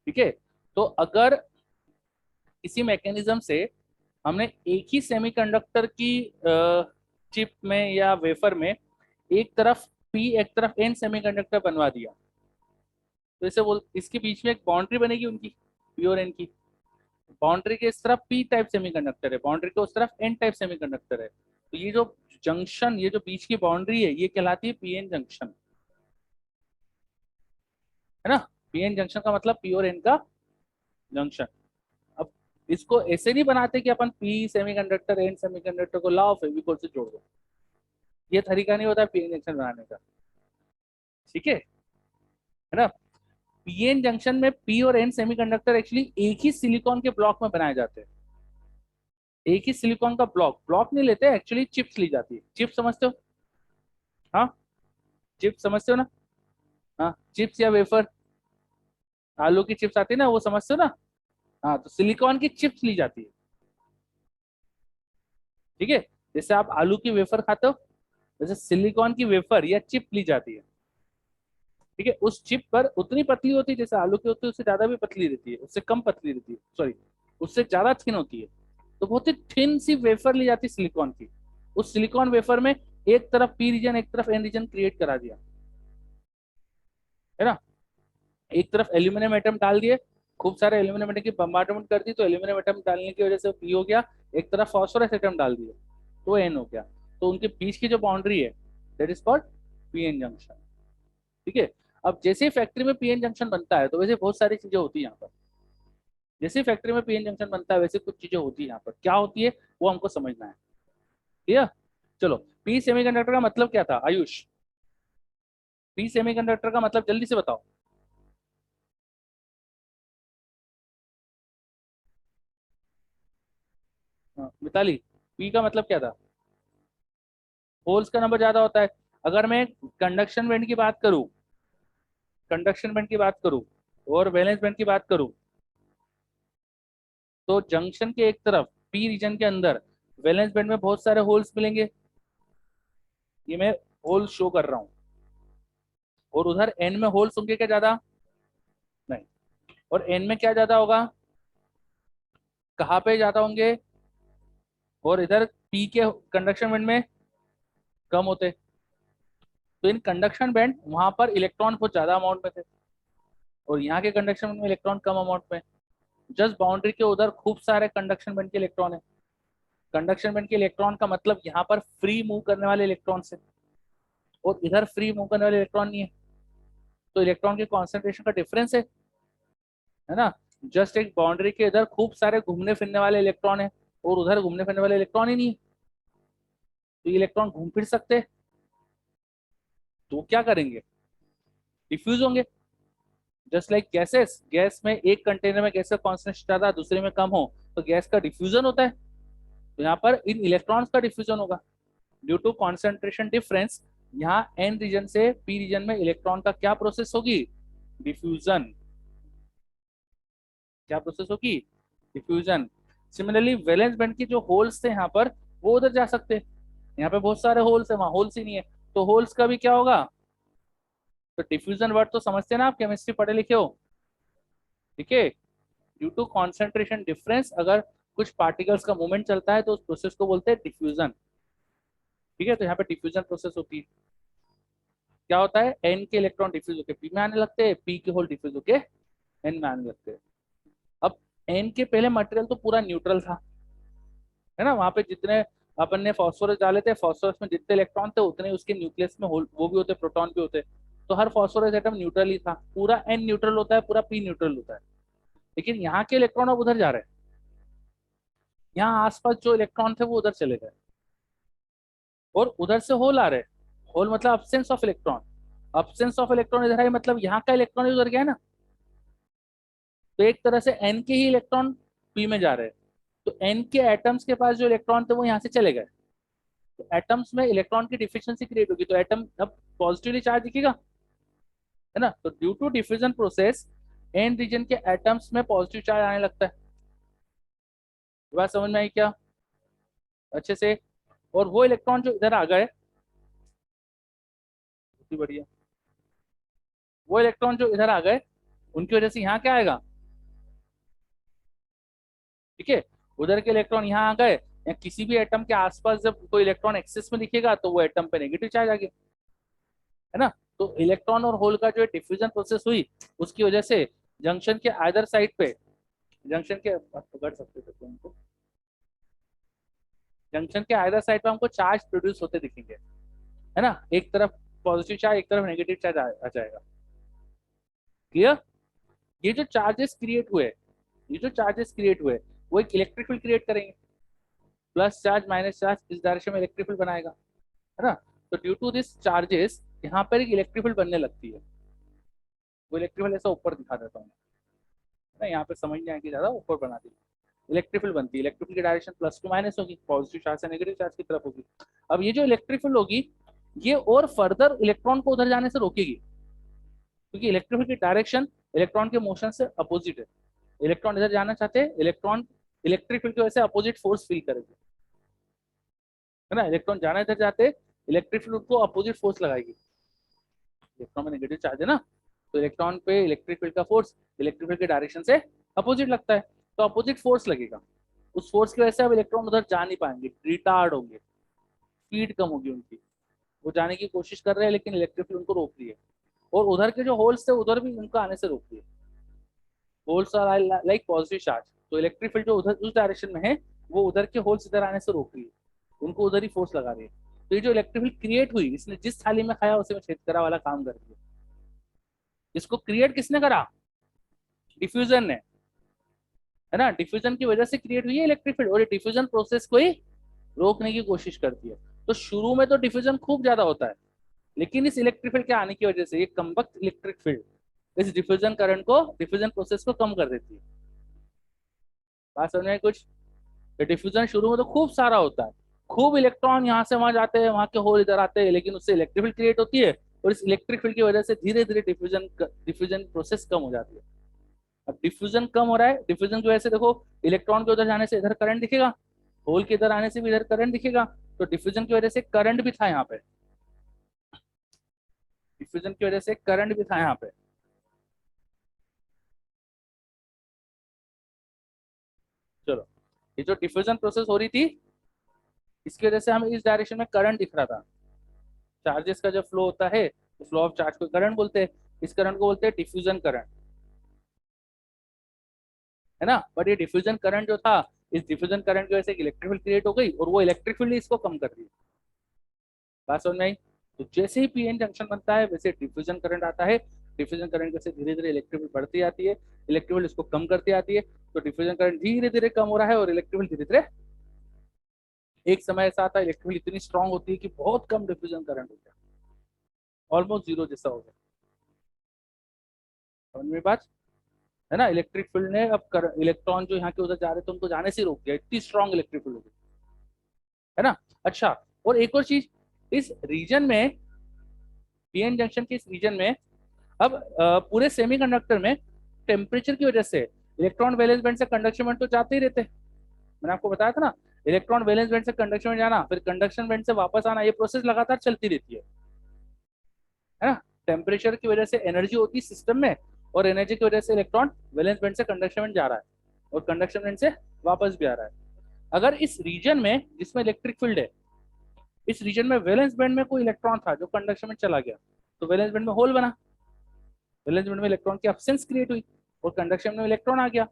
ठीक है। तो अगर किसी मैकेनिज्म से हमने एक ही सेमीकंडक्टर की चिप में या वेफर में एक तरफ पी एक तरफ एन सेमीकंडक्टर बनवा दिया, तो इसे बोल, इसके बीच में एक बाउंड्री बनेगी उनकी, पी और एन की। बाउंड्री के इस तरफ पी टाइप सेमीकंडक्टर है, बाउंड्री के उस तरफ एन टाइप सेमीकंडक्टर है, तो ये जो जंक्शन, ये जो बीच की बाउंड्री है, ये कहलाती है पीएन जंक्शन, है ना? पीएन जंक्शन का मतलब पी और एन का जंक्शन। अब इसको ऐसे नहीं बनाते कि अपन पी सेमीकंडक्टर एन सेमीकंडक्टर को लाओ फेविकोल से जोड़ दो, ये तरीका नहीं होता पीएन जंक्शन बनाने का, ठीक है ना? पीएन जंक्शन में पी और एन सेमीकंडक्टर एक्चुअली एक ही सिलिकॉन के ब्लॉक में बनाए जाते हैं। एक ही सिलिकॉन का ब्लॉक, ब्लॉक नहीं लेते एक्चुअली, चिप्स ली जाती है। चिप समझते हो? हाँ, चिप समझते हो ना? हाँ, चिप्स या वेफर, आलू की चिप्स आती है ना, वो समझते हो ना? हाँ, तो सिलिकॉन की चिप्स ली जाती है, ठीक है। जैसे आप आलू की वेफर खाते हो, जैसे सिलिकॉन की वेफर या चिप ली जाती है, ठीक है। उस चिप पर उतनी पतली होती है जैसे आलू की होती है, उससे ज्यादा भी पतली रहती है, उससे कम पतली रहती है, सॉरी, उससे ज्यादा थिन होती है। तो बहुत ही थिन सी वेफर ली जाती है सिलिकॉन की। उस सिलिकॉन वेफर में एक तरफ पी रीजन एक तरफ एन रीजन क्रिएट करा दिया, है ना? एक तरफ एल्यूमिनियम एटम डाल दिए, खूब सारे एल्यूमिनियम एटम की बम्बार्डमेंट कर दी, तो एल्यूमिनियम एटम डालने की वजह से पी हो गया। एक तरफ फॉस्फोरस एटम डाल दिए तो एन हो गया। तो उनके बीच की जो बाउंड्री है, that is called PN junction, ठीक है। अब जैसे ही फैक्ट्री में पीएन जंक्शन बनता है, तो वैसे बहुत सारी चीजें होती है यहाँ पर। जैसे फैक्ट्री में पीएन जंक्शन बनता है, वैसे कुछ चीजें होती है यहाँ पर, क्या होती है वो हमको समझना है, ठीक है। चलो, पी सेमीकंडक्टर का मतलब क्या था आयुष? पी सेमीकंडक्टर का मतलब जल्दी से बताओ। हाँ, मिताली, पी का मतलब क्या था? होल्स का नंबर ज्यादा होता है। अगर मैं कंडक्शन बैंड की बात करूं, कंडक्शन बैंड की बात करूं और वैलेंस बैंड की बात करूं, तो जंक्शन के एक तरफ पी रीजन के अंदर वैलेंस बैंड में बहुत सारे होल्स मिलेंगे, ये मैं होल शो कर रहा हूँ। और उधर एन में होल्स होंगे क्या ज्यादा? नहीं। और एन में क्या ज्यादा होगा, कहाँ पे ज्यादा होंगे? और इधर पी के कंडक्शन बैंड में कम होते। तो इन कंडक्शन बैंड वहां पर इलेक्ट्रॉन बहुत ज्यादा अमाउंट में थे, और यहाँ के कंडक्शन बैंड में इलेक्ट्रॉन कम अमाउंट में। जस्ट बाउंड्री के उधर खूब सारे कंडक्शन बैंड के इलेक्ट्रॉन है। कंडक्शन बैंड के इलेक्ट्रॉन का मतलब यहाँ पर फ्री मूव करने वाले इलेक्ट्रॉन से, और इधर फ्री मूव करने वाले इलेक्ट्रॉन नहीं है। तो इलेक्ट्रॉन के कॉन्सेंट्रेशन का डिफरेंस है ना? जस्ट एक बाउंड्री के इधर खूब सारे घूमने फिरने वाले इलेक्ट्रॉन है, और उधर घूमने फिरने वाले इलेक्ट्रॉन ही नहीं है। तो ये इलेक्ट्रॉन घूम फिर सकते हैं, तो वो क्या करेंगे? डिफ्यूज होंगे। जस्ट लाइक गैसेस, गैस में एक कंटेनर में गैस का कॉन्सेंट्रेशन ज्यादा दूसरे में कम हो, तो गैस का डिफ्यूजन होता है। तो यहाँ पर इन इलेक्ट्रॉन्स का डिफ्यूजन होगा ड्यू टू कॉन्सेंट्रेशन डिफरेंस। यहाँ एन रीजन से पी रीजन में इलेक्ट्रॉन का क्या प्रोसेस होगी? डिफ्यूजन। क्या प्रोसेस होगी? डिफ्यूजन। सिमिलरली वैलेंस बैंड की जो होल्स थे यहाँ पर, वो उधर जा सकते हैं। यहाँ पे बहुत सारे होल्स है, वहां होल्स ही नहीं है, तो होल्स का भी क्या होगा? तो डिफ्यूजन वर्ड तो समझते हैं ना, आप केमिस्ट्री पढ़े लिखे हो, ठीक है। ड्यू टू कॉन्सेंट्रेशन डिफरेंस, अगर कुछ पार्टिकल्स का मूवमेंट चलता है तो उस प्रोसेस को बोलते हैं डिफ्यूजन, ठीक है। तो यहाँ पे डिफ्यूजन प्रोसेस होती है। क्या होता है? एन के इलेक्ट्रॉन डिफ्यूज होकर पी में आने लगते हैं, पी के होल डिफ्यूज होके एन में आने लगते हैं। अब एन के पहले मटेरियल तो पूरा न्यूट्रल था, है ना? वहां पे जितने अपन ने फास्फोरस डाले थे, फास्फोरस में जितने इलेक्ट्रॉन थे उतने उसके न्यूक्लियस में होल वो भी होते, प्रोटॉन भी होते। तो हर फास्फोरस एटम न्यूट्रल ही था, पूरा एन न्यूट्रल होता है, पूरा पी न्यूट्रल होता है। लेकिन यहाँ के इलेक्ट्रॉन अब उधर जा रहे हैं, यहाँ आसपास जो इलेक्ट्रॉन थे वो उधर चले गए, और उधर से होल आ रहे हैं। होल मतलब absence of electron. Absence of electron इधर है, मतलब यहाँ का इलेक्ट्रॉन उधर गया ना। तो एक तरह से एन के ही इलेक्ट्रॉन पी में जा रहे हैं। तो एन के एटम्स के पास जो इलेक्ट्रॉन थे वो यहाँ से चले गए। तो एटम्स में इलेक्ट्रॉन की डिफिशियंसी क्रिएट होगी, तो एटम अब पॉजिटिवली चार्ज दिखेगा, है ना। तो due to diffusion process N region के एटम्स में पॉजिटिव चार्ज आने लगता है। ये बात समझ में आई क्या अच्छे से? और वो इलेक्ट्रॉन जो इधर आ गए, बढ़िया, वो इलेक्ट्रॉन जो इधर आ गए उनकी वजह से यहाँ क्या आएगा, ठीक है, उधर के इलेक्ट्रॉन यहाँ आ गए, या किसी भी एटम के आसपास जब कोई इलेक्ट्रॉन एक्सेस में दिखेगा तो वो एटम पे नेगेटिव चार्ज आ गया, है ना। तो इलेक्ट्रॉन और होल का जो डिफ्यूजन प्रोसेस हुई उसकी वजह से जंक्शन के आइदर साइड पे, जंक्शन के पकड़ सकते थे उनको, जंक्शन के आइदर साइड पे हमको चार्ज प्रोड्यूस होते दिखेंगे, है ना। एक तरफ पॉजिटिव चार्ज, एक तरफ नेगेटिव चार्ज आ जाएगा। क्लियर? ये जो चार्जेस क्रिएट हुए, ये जो चार्जेस क्रिएट हुए वो एक इलेक्ट्रिक फील्ड क्रिएट करेंगे, प्लस चार्ज माइनस चार्ज इस डायरेक्शन में इलेक्ट्रिक फील्ड बनाएगा, है ना। तो ड्यू टू दिस चार्जेस यहाँ पर एक इलेक्ट्रिक फील्ड बनने लगती है। वो इलेक्ट्रिक फील्ड ऐसा ऊपर दिखा देता हूँ ना, यहाँ पे समझ नहीं आएगी ज्यादा, ऊपर बना दी। इलेक्ट्रिक फील्ड बनती है, इलेक्ट्रिक फील्ड की डायरेक्शन प्लस टू माइनस होगी, पॉजिटिव चार्ज से नेगेटिव चार्ज की तरफ होगी। अब ये जो इलेक्ट्रिक फील्ड होगी ये और फर्दर इलेक्ट्रॉन को उधर जाने से रोकेगी, क्योंकि इलेक्ट्रिक फील्ड की डायरेक्शन इलेक्ट्रॉन के मोशन से अपोजिट है। इलेक्ट्रॉन इधर जाना चाहते हैं, इलेक्ट्रॉन इलेक्ट्रिक फील्ड की वजह से अपोजिट फोर्स फील करेगी, है ना। इलेक्ट्रॉन जाना इधर जाते, इलेक्ट्रिक फील्ड को अपोजिट फोर्स लगाएगी। इलेक्ट्रॉन में नेगेटिव चार्ज है ना, तो इलेक्ट्रॉन पे इलेक्ट्रिक फील्ड का फोर्स इलेक्ट्रिक फील्ड के डायरेक्शन से अपोजिट लगता है, तो अपोजिट फोर्स लगेगा। उस फोर्स की वजह से अब इलेक्ट्रॉन उधर जा नहीं पाएंगे, रिटार्ड होंगे, स्पीड कम होगी उनकी, वो जाने की कोशिश कर रहे हैं लेकिन इलेक्ट्रिक फील्ड उनको रोक रही है। और उधर के जो होल्स थे उधर भी उनको आने से रोक रही है। Holes are like positive charge, तो इलेक्ट्रिक फील्ड जो उधर उस डायरेक्शन में है वो उधर के होल्स इधर आने से रोक रही है, उनको उधर ही फोर्स लगा रही है। तो ये जो इलेक्ट्रिक फील्ड क्रिएट हुई, इसने जिस थाली में खाया उसी में छेद करा वाला काम कर रही है। इसको क्रिएट किसने करा? डिफ्यूजन ने, है ना। डिफ्यूजन की वजह से क्रिएट हुई है इलेक्ट्रिक फील्ड, और ये डिफ्यूजन प्रोसेस को ही रोकने की कोशिश करती है। तो शुरू में तो डिफ्यूजन खूब ज्यादा होता है, लेकिन इस इलेक्ट्रिक फील्ड के आने की वजह से ये कम्बक्ट इलेक्ट्रिक फील्ड इस डिफ्यूजन करंट को, डिफ्यूजन प्रोसेस को कम कर देती है। बात समझ में कुछ? तो डिफ्यूजन शुरू में तो खूब सारा होता है, खूब इलेक्ट्रॉन यहाँ से वहां जाते हैं, वहां के होल इधर आते हैं, लेकिन उससे इलेक्ट्रिक फील्ड क्रिएट होती है, और इस इलेक्ट्रिक फील्ड की वजह से धीरे धीरे डिफ्यूजन प्रोसेस कम हो जाती है। अब डिफ्यूजन कम हो रहा है, डिफ्यूजन की वजह से देखो इलेक्ट्रॉन के उधर जाने से इधर करंट दिखेगा, होल के इधर आने से भी इधर करंट दिखेगा, तो डिफ्यूजन की वजह से करंट भी था यहाँ पे, डिफ्यूजन की वजह से करंट भी था यहाँ पे। चलो, ये जो डिफ्यूजन प्रोसेस हो रही थी इसकी वजह से हमें इस डायरेक्शन में करंट दिख रहा था। चार्जेस का जब फ्लो होता है तो फ्लो ऑफ चार्ज को करंट बोलते हैं, इस करंट को बोलते हैं डिफ्यूजन करंट, है ना। बट ये डिफ्यूजन करंट जो था, इस डिफ्यूजन करंट की वजह से इलेक्ट्रिक फील्ड क्रिएट हो गई, और वो इलेक्ट्रिक फील्ड इसको कम कर रही है। बात समझ में आई? तो जैसे ही पीएन जंक्शन बनता है वैसे डिफ्यूजन करंट आता है, डिफ्यूजन करंट से धीरे धीरे इलेक्ट्रिक फील्ड बढ़ती आती है, इलेक्ट्रिक फील्ड इसको कम करती आती है, तो डिफ्यूजन करंट धीरे धीरे कम हो रहा है, और इलेक्ट्रिक फील्ड धीरे धीरे, एक समय ऐसा आता है इलेक्ट्रिक फील्ड इतनी स्ट्रांग होती है कि बहुत कम डिफ्यूजन करंट हो गया, ऑलमोस्ट जीरो जैसा हो गया। समझ में बात? है ना। इलेक्ट्रिक फील्ड ने अब इलेक्ट्रॉन जो यहाँ के उधर जा रहे थे उनको जाने से रोक दिया, इतनी स्ट्रांग इलेक्ट्रिक फील्ड हो गई, है ना। अच्छा, और एक और चीज, इस रीजन में, पीएन जंक्शन के इस रीजन में अब पूरे सेमीकंडक्टर में टेम्परेचर की वजह से इलेक्ट्रॉन वैलेंस बैंड से कंडक्शन बैंड तो जाते ही रहते हैं। मैंने आपको बताया था ना, इलेक्ट्रॉन वैलेंस बैंड से कंडक्शन बैंड जाना, फिर कंडक्शन बैंड से वापस आना, ये प्रोसेस लगातार चलती रहती है ना। टेम्परेचर की वजह से एनर्जी होती है सिस्टम में, और एनर्जी की वजह से इलेक्ट्रॉन वैलेंस बैंड से कंडक्शन बैंड जा रहा है, और कंडक्शन बैंड से वापस भी आ रहा है। अगर इस रीजन में जिसमें इलेक्ट्रिक फील्ड है, इस रीजन में वैलेंस बैंड में कोई इलेक्ट्रॉन था जो कंडक्शन में चला गया, तो वैलेंस बैंड में होल बना, वैलेंस बैंड में इलेक्ट्रॉन की एब्सेंस क्रिएट हुई, और कंडक्शन में इलेक्ट्रॉन आ गया,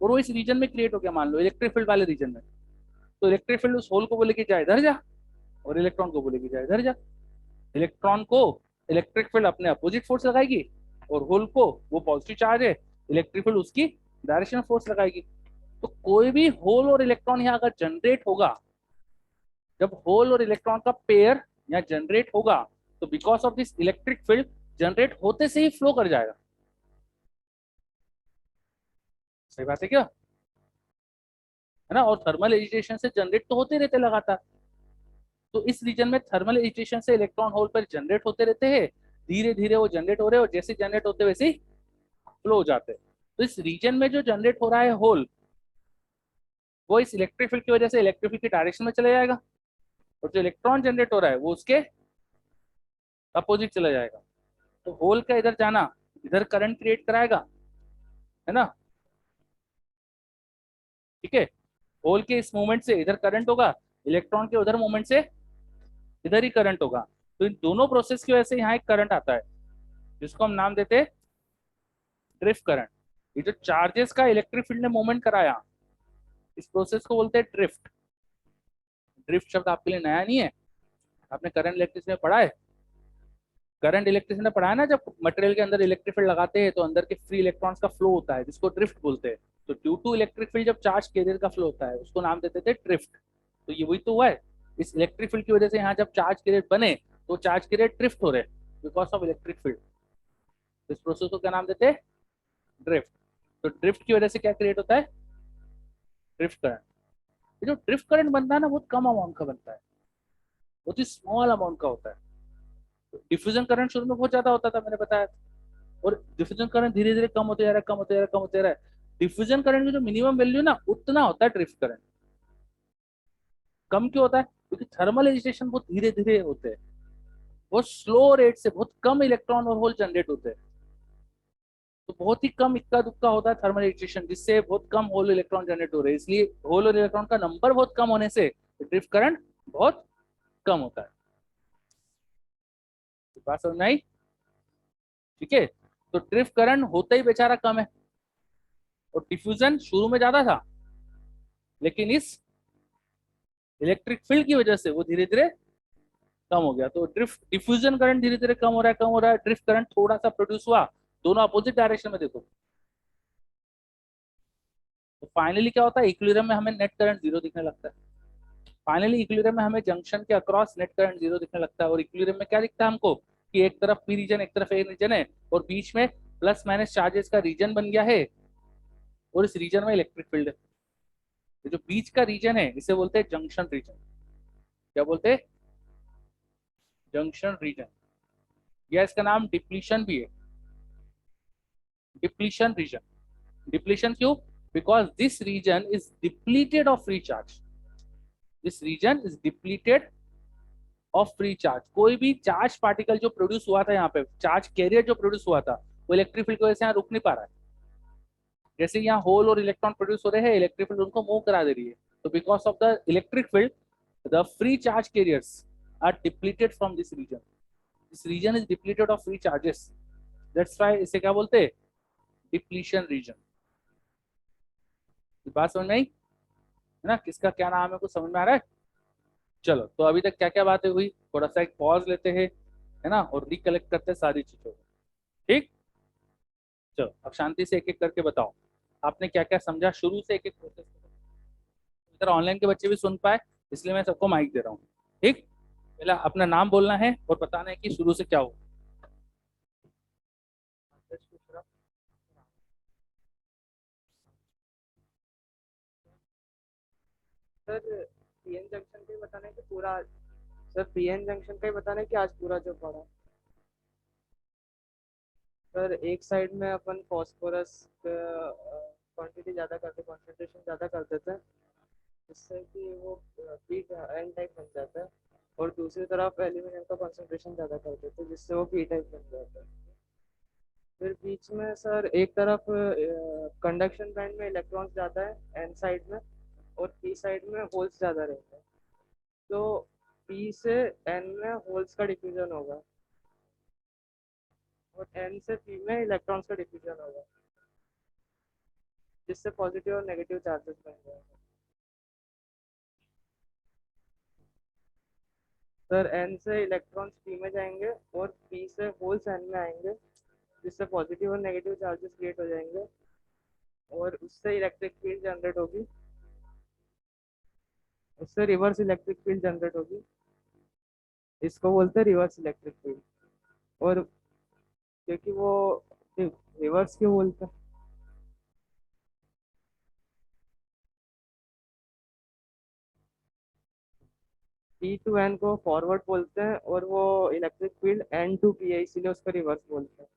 और वो इस रीजन में क्रिएट हो गया, मान लो इलेक्ट्रिक फील्ड वाले रीजन में। तो इलेक्ट्रिक फील्ड उस होल को बोले कि जा इधर जा, और इलेक्ट्रॉन को बोले कि जा इधर जा। इलेक्ट्रॉन को इलेक्ट्रिक फील्ड अपने अपोजिट फोर्स लगाएगी, और होल को, वो पॉजिटिव चार्ज है, इलेक्ट्रिक फील्ड उसकी डायरेक्शन फोर्स लगाएगी। तो कोई भी होल और इलेक्ट्रॉन यहाँ अगर जनरेट होगा, जब होल और इलेक्ट्रॉन का पेयर यहाँ जनरेट होगा, तो because of this electric field generate होते से ही फ्लो कर जाएगा। सही बात है क्या? है ना। और थर्मल एजिटेशन से जनरेट तो होते रहते लगातार, तो इस रीजन में थर्मल एजिटेशन से इलेक्ट्रॉन होल पर जनरेट होते रहते हैं, धीरे धीरे वो जनरेट हो रहे हैं और जैसे जनरेट होते वैसे ही फ्लो हो जाते हैं। तो इस रीजन में जो जनरेट हो रहा है होल, वो इस इलेक्ट्रिक फील्ड की वजह से इलेक्ट्रिक फील्ड की डायरेक्शन में चले जाएगा, और जो इलेक्ट्रॉन जनरेट हो रहा है वो उसके अपोजिट चला जाएगा। तो होल का इधर जाना इधर करंट क्रिएट कराएगा, है ना, ठीक है। होल के इस मूवमेंट से इधर करंट होगा, इलेक्ट्रॉन के उधर मूवमेंट से इधर ही करंट होगा। तो इन दोनों प्रोसेस की वजह से यहाँ एक करंट आता है, जिसको हम नाम देते हैं ड्रिफ्ट करंट। ये जो चार्जेस का इलेक्ट्रिक फील्ड ने मूवमेंट कराया, इस प्रोसेस को बोलते हैं ड्रिफ्ट। ड्रिफ्ट शब्द आपके लिए नया नहीं है, आपने करंट इलेक्ट्रिसिटी में पढ़ा है। करंट इलेक्ट्रिसिटी में पढ़ा है ना, जब मटेरियल के अंदर इलेक्ट्रिक फील्ड लगाते हैं तो अंदर के फ्री इलेक्ट्रॉन्स का फ्लो होता है, जिसको ड्रिफ्ट बोलते हैं। तो ड्यू टू इलेक्ट्रिक फील्ड जब चार्ज कैरियर का फ्लो होता है, उसको नाम देते थे ड्रिफ्ट। तो ये वही तो हुआ है, इस इलेक्ट्रिक फील्ड की वजह से यहाँ जब चार्ज कैरियर बने तो चार्ज कैरियर ड्रिफ्ट हो रहे बिकॉज ऑफ इलेक्ट्रिक फील्ड। इस प्रोसेस को क्या नाम देते हैं, ड्रिफ्ट। तो ड्रिफ्ट की वजह से क्या क्रिएट होता है, ड्रिफ्ट करंट। ये जो ड्रिफ्ट करंट बनता है ना, बहुत कम अमाउंट का बनता है, बहुत ही स्मॉल अमाउंट का होता है। डिफ्यूजन करंट शुरू में बहुत ज्यादा होता था, मैंने बताया, और डिफ्यूजन करंट धीरे धीरे कम होते जा रहा है, कम होते जा रहा है, कम होते जा रहा है। डिफ्यूजन करंट की जो मिनिमम वैल्यू ना, उतना होता है ड्रिफ्ट करंट। कम क्यों होता है, क्योंकि थर्मल एजिटेशन बहुत धीरे धीरे होते हैं, बहुत स्लो रेट से बहुत कम इलेक्ट्रॉन और होल जनरेट होते हैं। तो बहुत ही कम इक्का दुक्का होता है थर्मल एजिटेशन, जिससे बहुत कम होल इलेक्ट्रॉन जनरेट हो रहे हैं। इसलिए होल और इलेक्ट्रॉन का नंबर बहुत कम होने से ड्रिफ्ट करंट बहुत कम होता है। बात समझ में आई, ठीक है। तो ड्रिफ्ट करंट होता ही बेचारा कम है, और डिफ्यूजन शुरू में ज्यादा था, लेकिन इस इलेक्ट्रिक फील्ड की वजह से वो धीरे धीरे कम हो गया। तो ड्रिफ्ट डिफ्यूजन करंट धीरे धीरे कम हो रहा है, कम हो रहा है, ड्रिफ्ट करंट थोड़ा सा प्रोड्यूस हुआ, दोनों अपोजिट डायरेक्शन में देखो। तो फाइनली क्या होता है, इक्विलिब्रियम में हमें नेट करंट जीरो दिखने लगता है। फाइनली इक्विलिब्रियम में हमें जंक्शन के अक्रॉस नेट करंट जीरो दिखने लगता है, और इक्विलिब्रियम में क्या दिखता है हमको, कि एक तरफ पी रीजन, एक तरफ ए रीजन है, और बीच में प्लस माइनस चार्जेस का रीजन बन गया है, और इस रीजन में इलेक्ट्रिक फील्ड है। ये जो बीच का रीजन है इसे बोलते हैं जंक्शन रीजन। क्या बोलते हैं, जंक्शन रीजन, या इसका नाम डिप्लीशन भी है, डिप्लीशन रीजन। डिप्लीशन क्यों, because this region is depleted of free charge. This region is depleted of free charge. कोई भी चार्ज पार्टिकल जो प्रोड्यूस हुआ था यहाँ पे, चार्ज कैरियर जो प्रोड्यूस हुआ था, वो इलेक्ट्रिक फील्ड की वजह से यहाँ रुक नहीं पा रहा है। जैसे यहाँ होल और इलेक्ट्रॉन प्रोड्यूस हो रहे हैं, इलेक्ट्रिक फील्ड उनको मूव करा दे रही है। तो because of the electric field, the free charge carriers are depleted from this region. This region is depleted of free charges, that's why इसे क्या बोलते हैं, डिप्लीशन रीजन। बात समझ में आई, है ना, किसका क्या नाम है, कुछ समझ में आ रहा है। चलो, तो अभी तक क्या क्या बातें हुई, थोड़ा सा एक पॉज लेते हैं, है ना, और रिकलेक्ट करते हैं सारी चीजों को। ठीक, चलो अब शांति से एक एक करके बताओ, आपने क्या क्या समझा शुरू से, एक एक प्रोसेस। इधर ऑनलाइन के बच्चे भी सुन पाए, इसलिए मैं सबको माइक दे रहा हूँ। ठीक, पहला अपना नाम बोलना है और बताना है कि शुरू से क्या हुआ। सर पीएन जंक्शन का ही बताना है कि पूरा? सर पीएन जंक्शन का ही बताना है कि आज पूरा जो पढ़ा? सर एक साइड में अपन फॉस्फोरस क्वांटिटी ज़्यादा करते, कॉन्सेंट्रेशन ज़्यादा कर देते हैं, जिससे कि वो पी एन टाइप बन जाता है, और दूसरी तरफ एल्यूमिनियम का कॉन्सेंट्रेशन ज़्यादा कर देते हैं, जिससे वो पी टाइप बन जाता है। फिर बीच में सर एक तरफ कंडक्शन बैंड में इलेक्ट्रॉन्स ज़्यादा है एन साइड में, और पी साइड में होल्स ज़्यादा रहते हैं। तो पी से एन में होल्स का डिफ्यूजन होगा, और एन से पी में इलेक्ट्रॉन्स का डिफ्यूजन होगा, जिससे पॉजिटिव और नेगेटिव चार्जेस बन जाएंगे। सर एन से इलेक्ट्रॉन्स पी में जाएंगे, और पी से होल्स एन में आएंगे, जिससे पॉजिटिव और नेगेटिव चार्जेस क्रिएट हो जाएंगे, और उससे इलेक्ट्रिक फील्ड जनरेट होगी, उससे रिवर्स इलेक्ट्रिक फील्ड जनरेट होगी। इसको बोलते हैं रिवर्स इलेक्ट्रिक फील्ड। और क्योंकि वो रिवर्स क्यों बोलते हैं? पी टू एन को फॉरवर्ड बोलते हैं और वो electric field N to P है, इसीलिए उसको रिवर्स बोलते हैं।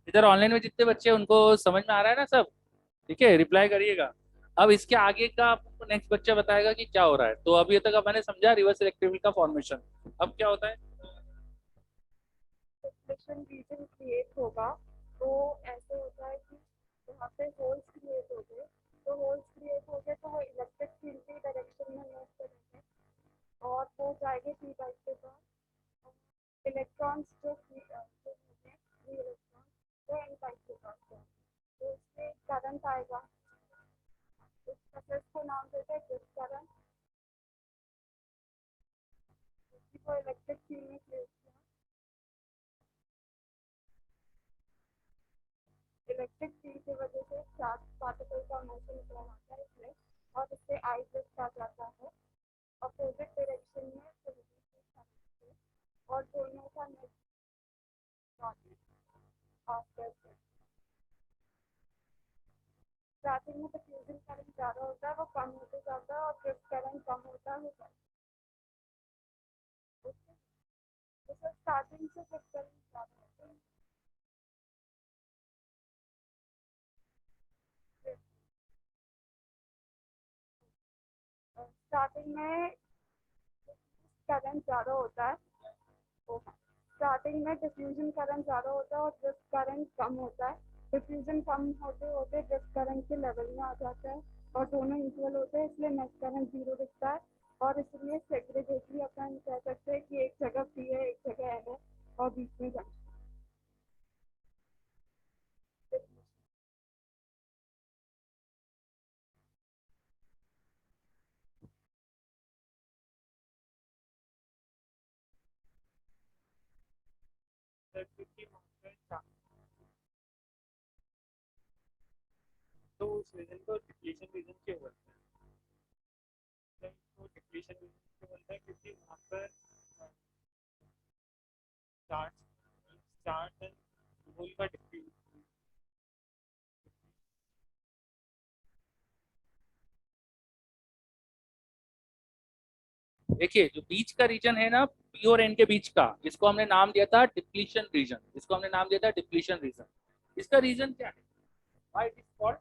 इधर ऑनलाइन में जितने बच्चे हैं उनको समझ में आ रहा है ना सब? ठीक है, रिप्लाई करिएगा। अब इसके आगे का आपको नेक्स्ट बच्चा बताएगा कि क्या हो रहा है। तो अभी तक मैंने समझा रिवर्स इलेक्ट्रिक का फॉर्मेशन। अब क्या होता है? डिप्लेशन रीजन क्रिएट होगा। तो ऐसे होता है कि वहाँ पे होल्स क्रिएट हो गए। तो होल्स क्रिएट हो गए तो वो इलेक्ट्रिक फील्ड की डायरेक्शन में मूव करेंगे और वो जाएंगे पी टाइप के पास। इलेक्ट्रॉन्स जो होते हैं फ्री इलेक्ट्रॉन वो एन टाइप के पास जाएंगे। तो उससे करंट आएगा। उस प्रोसेस को नाम देते हैं ड्रिफ्ट करंट, जिसको इलेक्ट्रिक फील्ड में क्रिएट किया। इलेक्ट्रिक फील्ड की वजह से चार्ज पार्टिकल का मोशन आता है इसमें, और इससे आई ड्रिफ्ट आ जाता है अपोजिट डायरेक्शन में और दोनों का नेट ऑफ करते हैं। स्टार्टिंग में डिफ्यूजन करंट ज़्यादा होता है, वो कम होते जाता है, और ड्रिफ्ट करंट कम होता है जैसे स्टार्टिंग से ड्रिफ्ट करंट ज़्यादा होता है। स्टार्टिंग में करंट ज़्यादा होता है, स्टार्टिंग में डिफ्यूजन करंट ज़्यादा होता है और ड्रिफ्ट करंट कम होता है। डिफ्यूजन कम होते होते ड्रिफ्ट करंट के लेवल में आ जाता है और दोनों इक्वल होते हैं, इसलिए नेट करंट जीरो दिखता है। और इसलिए सेग्रीगेटली अपन कह सकते हैं कि एक जगह पी है एक जगह एन है और बीच में जंक्शन। तो उस रीजन को डिप्लीशन रीजन क्यों बोलते हैं? तो डिप्लीशन रीजन क्यों बोलते हैं? क्योंकि वहाँ पर चार्ज चार्ज एंड होल का डिफ्यूज। देखिए, जो बीच का रीजन है ना, पी और एन के बीच का, इसको हमने नाम दिया था डिप्लीशन रीजन। इसको हमने नाम दिया था डिप्लीशन रीजन। इसका रीजन क्या है? Why it is called?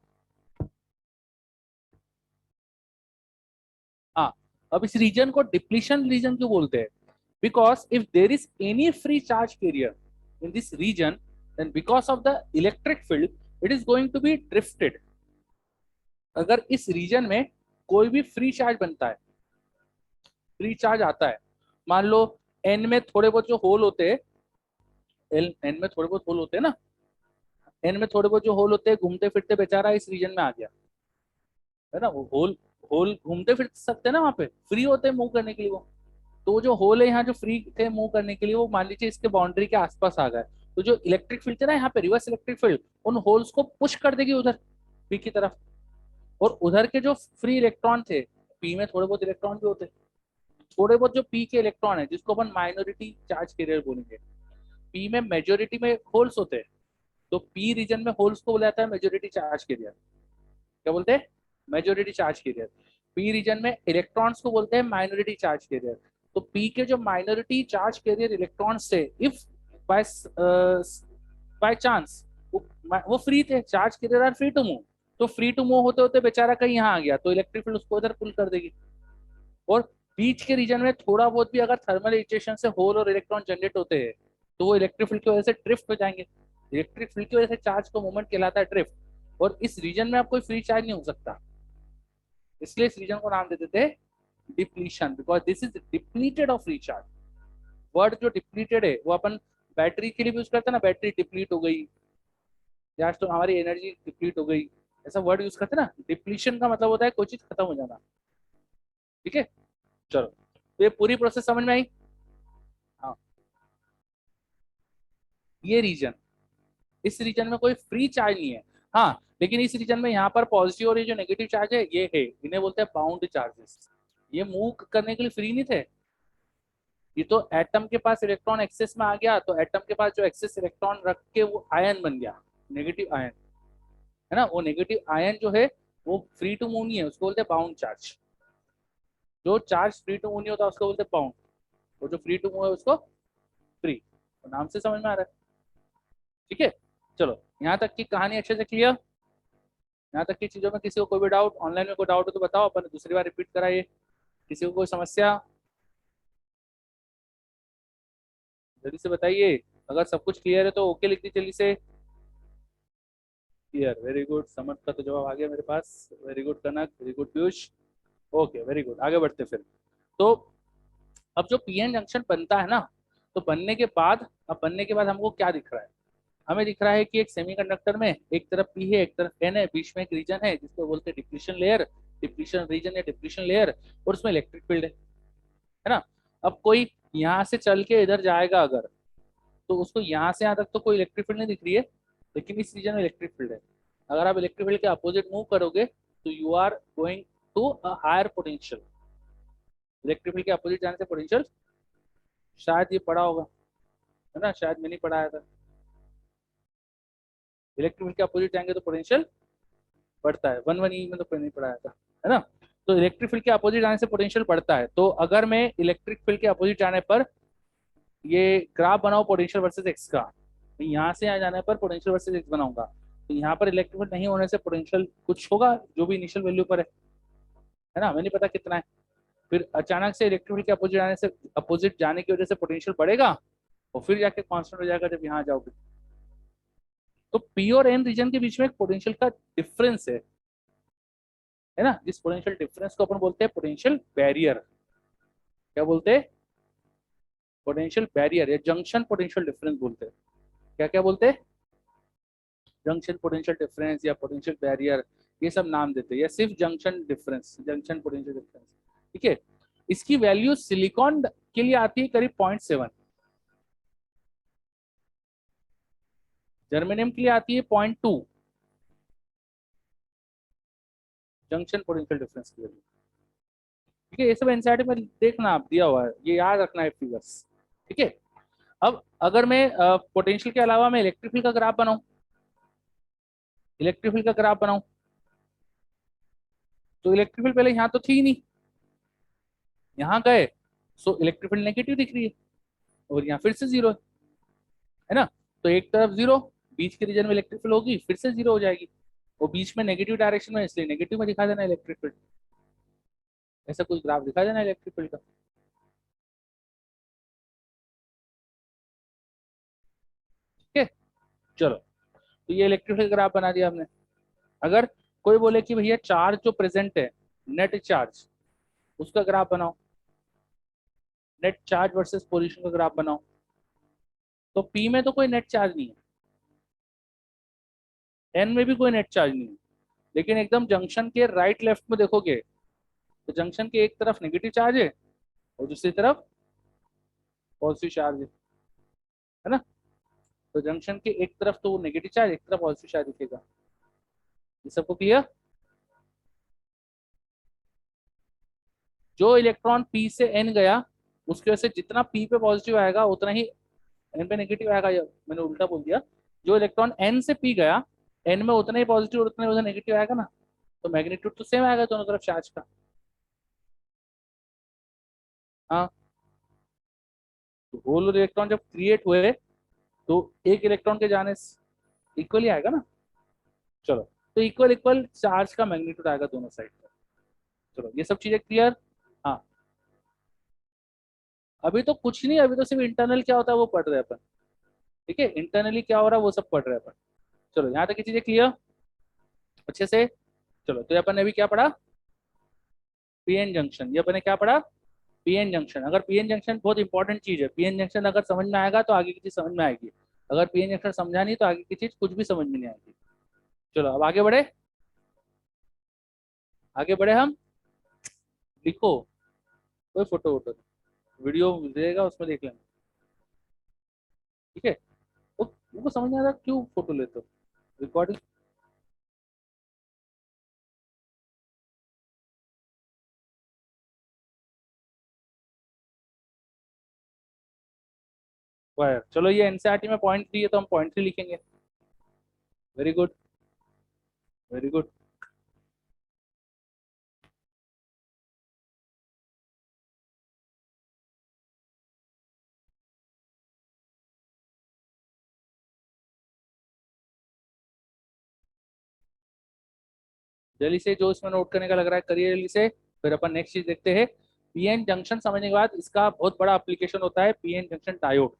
हाँ, अब इस रीजन को डिप्लीशन रीजन क्यों बोलते हैं? Because if there is any free charge carrier in this region, then because of the electric field it is going to be drifted। अगर इस रीजन में कोई भी फ्री चार्ज बनता है, फ्री चार्ज आता है, मान लो एन में थोड़े बहुत जो होल होते हैं, एन में थोड़े बहुत होल होते हैं ना, एन में थोड़े बहुत जो होल होते हैं, घूमते फिरते बेचारा इस रीजन में आ गया, है ना? वो होल होल घूमते फिर सकते हैं ना, वहां पे फ्री होते हैं मूव करने के लिए वो। तो वो जो होल है यहाँ जो फ्री थे मूव करने के लिए, वो मान लीजिए इसके बाउंड्री के आसपास आ गए, तो जो इलेक्ट्रिक फील्ड थे ना यहाँ पे, रिवर्स इलेक्ट्रिक फील्ड उन होल्स को पुश कर देगी उधर पी की तरफ। और उधर के जो फ्री इलेक्ट्रॉन थे, पी में थोड़े बहुत इलेक्ट्रॉन भी होते, थोड़े बहुत जो पी के इलेक्ट्रॉन है जिसको अपन माइनॉरिटी चार्ज कैरियर बोलेंगे, पी में मेजोरिटी में होल्स होते हैं, तो पी रीजन में होल्स को बोला जाता है मेजोरिटी चार्ज कैरियर। क्या बोलते हैं? Majority charge carrier. P region में इलेक्ट्रॉन्स को बोलते हैं माइनॉरिटी चार्ज कैरियर। तो पी के जो माइनॉरिटी चार्ज कैरियर इलेक्ट्रॉन्स थे, इफ बाय बाय चांस वो फ्री थे, charge carrier are free to move, तो फ्री टू मूव होते होते बेचारा कहीं यहाँ आ गया, तो इलेक्ट्रिक फील्ड उसको उधर पुल कर देगी। और बीच के रीजन में थोड़ा बहुत भी अगर थर्मल इचेशन से होल और इलेक्ट्रॉन जनरेट होते हैं, तो वो इलेक्ट्रिक फील्ड की वजह से ड्रिफ्ट हो जाएंगे। इलेक्ट्रिक फील्ड की वजह से चार्ज का मूवमेंट कहलाता है ड्रिफ्ट। और इस रीजन में आप कोई फ्री चार्ज नहीं हो सकता, इसलिए इस रीजन को नाम देते थे depletion, because this is depleted of free charge. Word जो डिप्लीटेड है वो अपन बैटरी के लिए भी यूज करते हैं ना, बैटरी डिप्लीट हो गई, या तो हमारी एनर्जी डिप्लीट हो गई, ऐसा वर्ड यूज करते हैं ना। डिप्लीशन का मतलब होता है कोई चीज खत्म हो जाना। ठीक है, चलो, तो ये पूरी प्रोसेस समझ में आई? हाँ, ये रीजन, इस रीजन में कोई फ्री चार्ज नहीं है। हाँ, लेकिन इस रीजन में यहाँ पर पॉजिटिव और ये जो नेगेटिव चार्ज है ये है, इन्हें बोलते हैं बाउंड चार्जेस। ये मूव करने के लिए फ्री नहीं थे, ये तो एटम के पास इलेक्ट्रॉन एक्सेस में आ गया, तो एटम के पास जो एक्सेस इलेक्ट्रॉन रख के वो आयन बन गया, नेगेटिव आयन, है ना, वो नेगेटिव आयन जो है वो फ्री टू मूव नहीं है, उसको बोलते हैं बाउंड चार्ज। जो चार्ज फ्री टू मूव नहीं होता उसको बोलते हैं बाउंड, और जो फ्री टू मूव है उसको फ्री। तो नाम से समझ में आ रहा है, ठीक है। चलो यहाँ तक की कहानी अच्छे से क्लियर, यहाँ तक की चीजों में किसी को कोई भी डाउट, ऑनलाइन में कोई डाउट हो तो बताओ, अपन दूसरी बार रिपीट कराइए। किसी को कोई समस्या जल्दी से बताइए, अगर सब कुछ क्लियर है तो ओके लिख दी जल्दी से। क्लियर, वेरी गुड, समझ का तो जवाब आ गया मेरे पास, very good Kanak, very good Piyush, okay very good, आगे बढ़ते फिर। तो अब जो पीएन जंक्शन बनता है ना, तो बनने के बाद, अब बनने के बाद हमको क्या दिख रहा है, हमें दिख रहा है कि एक सेमीकंडक्टर में एक तरफ पी है एक तरफ एन है, बीच में एक रीजन है जिसको बोलते हैं डिप्लीशन लेयर, डिप्लीशन रीजन या डिप्लीशन लेयर, और उसमें इलेक्ट्रिक फील्ड है ना। अब कोई यहाँ से चल के इधर जाएगा अगर, तो उसको यहाँ से यहाँ तक तो कोई इलेक्ट्रिक फील्ड नहीं दिख रही है, लेकिन इस रीजन में इलेक्ट्रिक फील्ड है। अगर आप इलेक्ट्रिक फील्ड के अपोजिट मूव करोगे तो you are going to a higher potential. Electric field के अपोजिट जाने से पोटेंशियल, शायद ये पढ़ा होगा, है ना, शायद मैंने पढ़ाया था, इलेक्ट्रिक फील्ड के अपोजिट जाएंगे तो पोटेंशियल बढ़ता है, 1 1 ई में तो नहीं पढ़ाया था, है ना। तो इलेक्ट्रिक फील्ड के अपोजिट जाने से पोटेंशियल बढ़ता है, तो अगर मैं इलेक्ट्रिक फील्ड के अपोजिट जाने पर ये ग्राफ बनाओ पोटेंशियल वर्सेस एक्स का, तो यहाँ से यहाँ जाने पर पोटेंशियल वर्सेस एक्स बनाऊंगा, तो यहाँ पर इलेक्ट्रिक फील्ड नहीं होने से पोटेंशियल कुछ होगा जो भी इनिशियल वैल्यू पर है ना, हमें नहीं पता कितना है। फिर अचानक से इलेक्ट्रिक फील्ड के अपोजिट जाने से, अपोजिट जाने की वजह से पोटेंशियल बढ़ेगा और फिर जाके कांस्टेंट हो जाएगा जब यहाँ जाओगे। तो पी और एन रीजन के बीच में एक पोटेंशियल का डिफरेंस है ना, जिस पोटेंशियल डिफरेंस को अपन बोलते हैं पोटेंशियल बैरियर। क्या बोलते हैं, पोटेंशियल बैरियर या जंक्शन पोटेंशियल डिफरेंस बोलते हैं। क्या क्या बोलते हैं, जंक्शन पोटेंशियल डिफरेंस या पोटेंशियल बैरियर, ये सब नाम देते हैं, या सिर्फ junction difference, junction potential difference, ठीक है। इसकी वैल्यू सिलिकॉन के लिए आती है करीब 0.7, जर्मेनियम के लिए आती है 0.2, जंक्शन पोटेंशियल डिफरेंस की वैल्यू, ठीक है। ये सब एनसीईआरटी में देखना, आप दिया हुआ है, ये याद रखना है फिगर्स, ठीक है। अब अगर मैं पोटेंशियल के अलावा मैं इलेक्ट्रिक फील्ड का ग्राफ बनाऊं, इलेक्ट्रिक फील्ड का ग्राफ बनाऊं, तो इलेक्ट्रिक फील्ड पहले यहाँ तो थी ही नहीं, यहाँ गए सो इलेक्ट्रिक फील्ड नेगेटिव दिख रही है, और यहाँ फिर से जीरो है ना। तो एक तरफ जीरो, बीच के रीजन में इलेक्ट्रिक फील्ड होगी फिर से जीरो हो जाएगी, वो बीच में नेगेटिव डायरेक्शन में, इसलिए नेगेटिव में दिखा देना इलेक्ट्रिक फील्ड, ऐसा कुछ ग्राफ दिखा देना इलेक्ट्रिक फील्ड का, ठीक है। चलो, तो ये इलेक्ट्रिक फील्ड ग्राफ बना दिया हमने। अगर कोई बोले कि भैया चार्ज जो प्रेजेंट है, नेट चार्ज, उसका ग्राफ बनाओ, नेट चार्ज वर्सेस पोजीशन का ग्राफ बनाओ, तो पी में तो कोई नेट चार्ज नहीं है, एन में भी कोई नेट चार्ज नहीं है, लेकिन एकदम जंक्शन के राइट लेफ्ट में देखोगे तो जंक्शन के एक तरफ नेगेटिव चार्ज है और दूसरी तरफ पॉजिटिव चार्ज है ना। तो जंक्शन के एक तरफ तो नेगेटिव चार्ज, एक तरफ पॉजिटिव चार्ज दिखेगा, ये सबको क्लियर। जो इलेक्ट्रॉन पी से एन गया, उसकी वजह से जितना पी पे पॉजिटिव आएगा उतना ही एन पे नेगेटिव आएगा, या मैंने उल्टा बोल दिया, जो इलेक्ट्रॉन एन से पी गया, एन में उतना ही पॉजिटिव और उतना ही उधर नेगेटिव आएगा ना, तो मैग्नीट्यूड तो सेम आएगा दोनों तरफ चार्ज का। हाँ, तो होल और इलेक्ट्रॉन जब क्रिएट हुए तो एक इलेक्ट्रॉन के जाने से इक्वली आएगा ना। चलो, तो इक्वल इक्वल चार्ज का मैग्नीट्यूड आएगा दोनों साइड पर। चलो, ये सब चीजें क्लियर। हाँ, अभी तो कुछ नहीं, अभी तो सिर्फ इंटरनल क्या होता है वो पढ़ रहे हैं अपन, ठीक है, इंटरनली क्या हो रहा है वो सब पढ़ रहे हैं अपन। चलो, यहाँ तक की चीजें क्लियर अच्छे से। चलो, तो अपन ने अभी क्या पढ़ा, पीएन जंक्शन, ये अपन ने क्या पढ़ा, पीएन जंक्शन। अगर पीएन जंक्शन बहुत इंपॉर्टेंट चीज है, पीएन जंक्शन अगर समझ में आएगा तो आगे की चीज समझ में आएगी, अगर पीएन जंक्शन समझा नहीं तो आगे की चीज कुछ भी समझ में नहीं आएगी। चलो, अब आगे बढ़े, आगे बढ़े हम, लिखो, कोई फोटो वोटो, वीडियो देगा उसमें देख लेना, ठीक है। वो उनको समझ नहीं आता क्यों फोटो लेते हो, रिकॉर्डिंग। चलो, ये एनसीईआरटी में पॉइंट 3 है तो हम पॉइंट 3 लिखेंगे, वेरी गुड, वेरी गुड। जल्दी से जो इसमें नोट करने का लग रहा है करिए जल्दी से, फिर अपन नेक्स्ट चीज देखते हैं। पीएन जंक्शन समझने के बाद इसका बहुत बड़ा एप्लीकेशन होता है पीएन जंक्शन डायोड।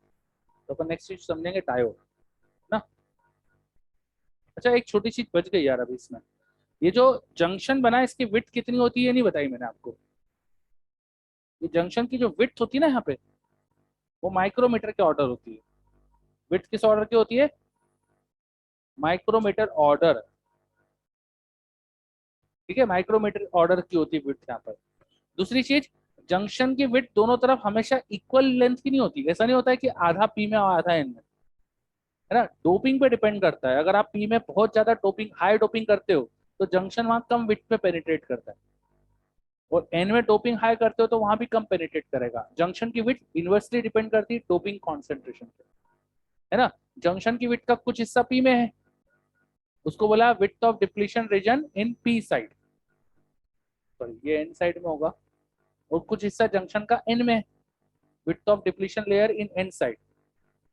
तो अपन नेक्स्ट चीज समझेंगे डायोड ना। अच्छा एक छोटी चीज बच गई यार अभी इसमें, ये जो जंक्शन बना है इसकी विड्थ कितनी होती है ये नहीं बताई मैंने आपको। ये जंक्शन की जो विड्थ होती है ना यहाँ पे, वो माइक्रोमीटर के ऑर्डर होती है। विड्थ किस ऑर्डर की होती है? Micrometre order. ठीक है, माइक्रोमीटर ऑर्डर की होती है विड्थ यहाँ पर। दूसरी चीज, जंक्शन की विड्थ दोनों तरफ हमेशा इक्वल लेंथ की नहीं होती। ऐसा नहीं होता है कि आधा पी में और आधा एन में, है ना। डोपिंग पे डिपेंड करता है। अगर आप पी में बहुत ज्यादा डोपिंग, हाई डोपिंग करते हो तो जंक्शन वहां कम विड्थ पे पेनिट्रेट करता है, और एन में डोपिंग हाई करते हो तो वहां भी कम पेनिट्रेट करेगा। जंक्शन की विड्थ इनवर्सली डिपेंड करती है डोपिंग कॉन्सेंट्रेशन पे, है ना। जंक्शन की विड्थ का कुछ हिस्सा पी में है, उसको बोला width of depletion region in P side, sorry ये एन साइड में होगा। और कुछ हिस्सा जंक्शन का एन में है, width of depletion layer in an side.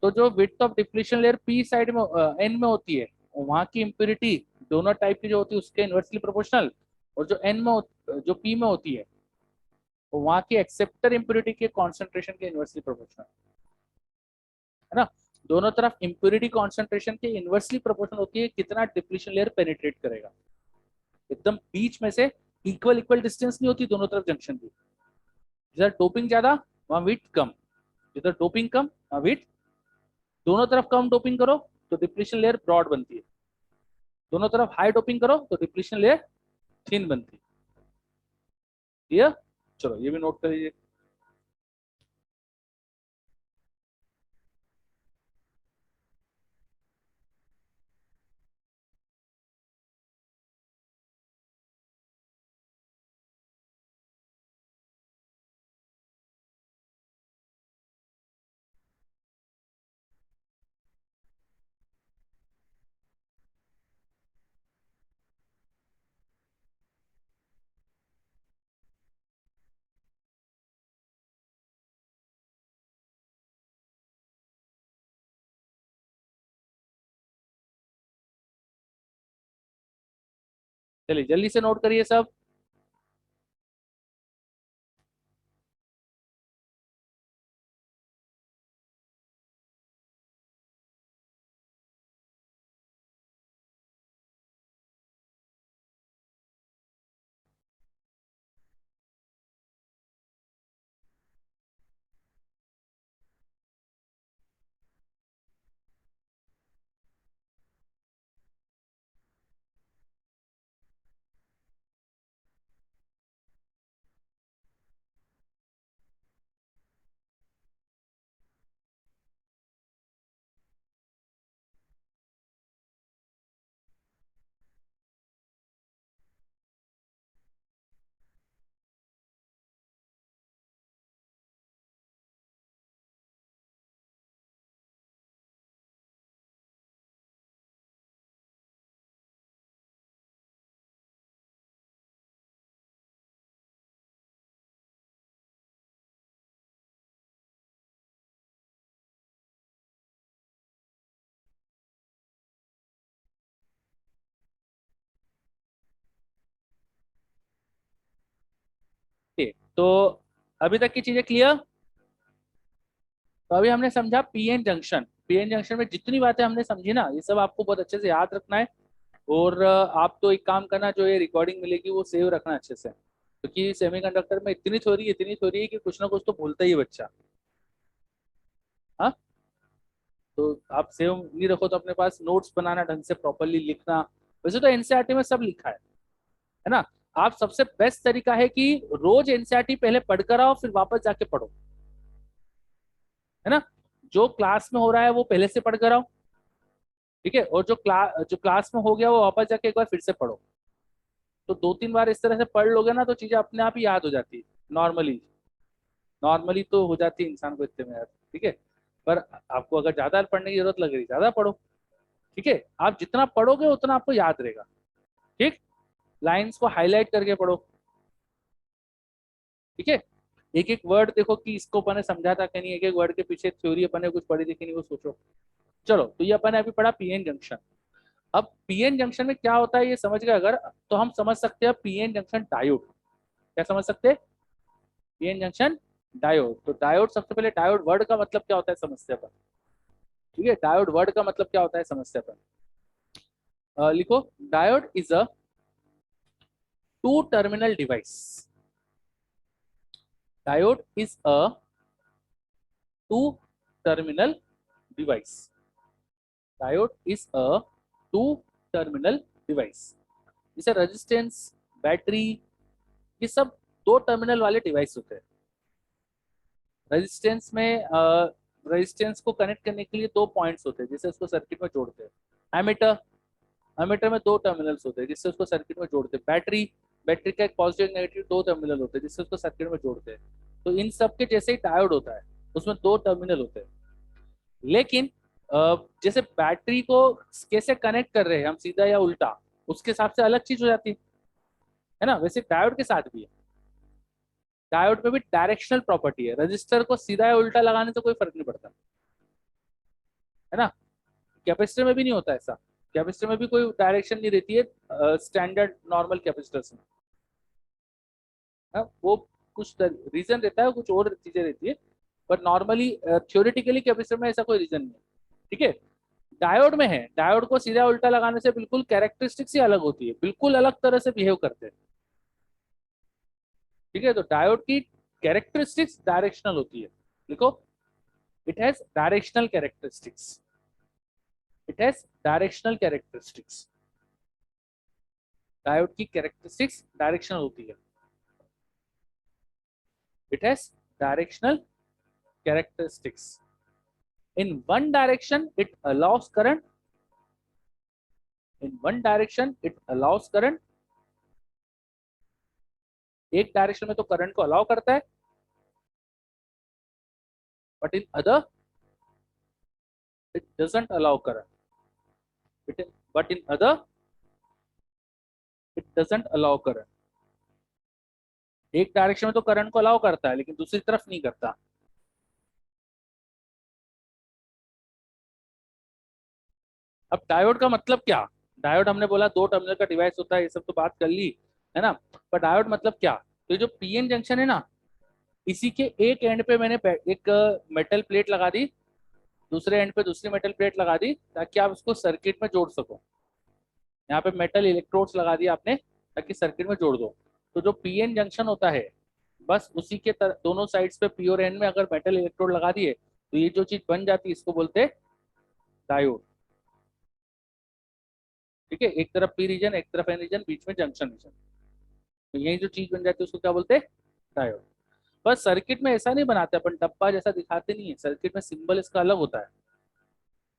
तो जो width of depletion layer P side में एन में होती है, वहां की इम्प्योरिटी दोनों टाइप की जो होती है उसके इनवर्सली प्रोपोर्शनल, और जो एन में जो पी में होती है वहां की एक्सेप्टर इम्प्योरिटी के कॉन्सेंट्रेशन के इनवर्सली प्रोपोर्शनल, है ना। दोनों तरफ इम्प्योरिटी कॉन्सेंट्रेशन के इनवर्सली प्रोपोर्शनल होती है कितना डिप्लीशन लेयर पेनिट्रेट करेगा। एकदम बीच में से इक्वल इक्वल डिस्टेंस नहीं होती दोनों तरफ जंक्शन की। जिधर डोपिंग ज्यादा वहां विड्थ कम, जिधर डोपिंग कम वहां विड्थ। दोनों तरफ कम डोपिंग करो तो डिप्लीशन लेयर ब्रॉड बनती है, दोनों तरफ हाई डोपिंग करो तो डिप्लीशन लेयर थिन बनती है। क्लियर? चलो ये भी नोट कर लीजिए। चलिए जल्दी से नोट करिए सब। ठीक, तो अभी तक की चीजें क्लियर? तो अभी हमने समझा पीएन जंक्शन। पीएन जंक्शन में जितनी बातें हमने समझी ना, ये सब आपको बहुत अच्छे से याद रखना है। और आप तो एक काम करना, जो ये रिकॉर्डिंग मिलेगी वो सेव रखना अच्छे से, क्योंकि सेमीकंडक्टर में इतनी थ्योरी है कि कुछ ना कुछ तो भूलता ही है बच्चा। हाँ, तो आप सेव नहीं रखो तो अपने पास नोट्स बनाना, ढंग से प्रॉपरली लिखना। वैसे तो एनसीईआरटी में सब लिखा है ना। आप सबसे बेस्ट तरीका है कि रोज एनसीईआरटी पहले पढ़कर आओ, फिर वापस जाके पढ़ो, है ना। जो क्लास में हो रहा है वो पहले से पढ़कर आओ, ठीक है। और जो क्लास में हो गया वो वापस जाके एक बार फिर से पढ़ो। तो दो तीन बार इस तरह से पढ़ लोगे ना तो चीजें अपने आप ही याद हो जाती है। नॉर्मली नॉर्मली तो हो जाती है इंसान को इतने में याद, ठीक है। पर आपको अगर ज्यादा पढ़ने की जरूरत लग रही ज्यादा पढ़ो, ठीक है, आप जितना पढ़ोगे उतना आपको याद रहेगा। ठीक, लाइंस को हाईलाइट करके पढ़ो। ठीक है, एक एक वर्ड देखो कि इसको अपन ने समझा था कि नहीं, एक एक वर्ड के पीछे थ्योरी अपन ने कुछ पढ़ी थी कि नहीं, वो सोचो। चलो, तो ये अपन ने अभी पढ़ा पीएन जंक्शन। अब पीएन जंक्शन में क्या होता है ये समझ गए अगर, तो हम समझ सकते हैं पीएन जंक्शन डायोड। क्या समझ सकते हैं? PN junction diode. तो डायोड, सबसे पहले डायोड वर्ड का मतलब क्या होता है समझते हैं अपन। ठीक है, डायोड वर्ड का मतलब क्या होता है समझते हैं अपन। लिखो, diode is a two terminal device. Diode is a two terminal device. Diode is a two terminal device. जैसे रेजिस्टेंस, बैटरी, ये सब दो टर्मिनल वाले डिवाइस होते हैं। रेजिस्टेंस में रेजिस्टेंस को कनेक्ट करने के लिए दो पॉइंट्स होते हैं जिससे उसको सर्किट में जोड़ते हैं। एमीटर, एमीटर में दो टर्मिनल्स होते हैं जिससे उसको सर्किट में जोड़ते हैं। बैटरी, बैटरी का एक पॉजिटिव नेगेटिव दो टर्मिनल होते हैं जिससे उसको सर्किट में जोड़ते हैं। तो इन सब के जैसे ही डायोड होता है, उसमें दो टर्मिनल होते हैं। लेकिन जैसे बैटरी को कैसे कनेक्ट कर रहे हैं हम, सीधा या उल्टा, उसके हिसाब से अलग चीज हो जाती है ना। वैसे डायोड के साथ भी है। डायोड में भी डायरेक्शनल प्रॉपर्टी है, रजिस्टर को सीधा या उल्टा लगाने से कोई फर्क नहीं पड़ता, है ना। कैपेसिटर में भी नहीं होता ऐसा। कैपेसिटर में भी कोई डायरेक्शन नहीं रहती है स्टैंडर्ड नॉर्मल कैपेसिटर्स में। वो कुछ रीजन रहता है, कुछ और चीजें रहती है, बट नॉर्मली थ्योरेटिकली कैपेसिटर में ऐसा कोई रीजन नहीं है। ठीक है, डायोड में है। डायोड को सीधा उल्टा लगाने से बिल्कुल कैरेक्टरिस्टिक्स ही अलग होती है, बिल्कुल अलग तरह से बिहेव करते हैं। ठीक है, तो डायोड की कैरेक्टरिस्टिक्स डायरेक्शनल होती है। देखो, it has directional characteristics. It has directional characteristics. Diode की कैरेक्टरिस्टिक्स डायरेक्शनल होती है। It has directional characteristics. In one direction, it allows current. In one direction, it allows current. एक डायरेक्शन में तो करंट को अलाउ करता है, but in other, it doesn't allow current. But in other, it doesn't allow current. एक डायरेक्शन में तो करंट को अलाउ करता है लेकिन दूसरी तरफ नहीं करता। अब डायोड का मतलब क्या? डायोड हमने बोला दो टर्मिनल का डिवाइस होता है, ये सब तो बात कर ली, है ना। पर डायोड मतलब क्या? तो जो पीएन जंक्शन है ना, इसी के एक एंड पे मैंने एक मेटल प्लेट लगा दी, दूसरे एंड पे दूसरी मेटल प्लेट लगा दी ताकि आप इसको सर्किट में जोड़ सको। यहाँ पे मेटल इलेक्ट्रोड्स लगा दिए आपने ताकि सर्किट में जोड़ दो। तो जो पीएन जंक्शन होता है, बस उसी के दोनों साइड्स पे पी और एन में अगर मेटल इलेक्ट्रोड लगा दिए तो ये जो चीज बन जाती है इसको बोलते हैं डायोड। ठीक है, एक तरफ पी रीजन, एक तरफ एन रीजन, बीच में जंक्शन रीजन। तो यही जो चीज बन जाती है उसको क्या बोलते हैं? डायोड। बस सर्किट में ऐसा नहीं बनाते अपन, डब्बा जैसा दिखाते नहीं है। सर्किट में सिंबल इसका अलग होता है।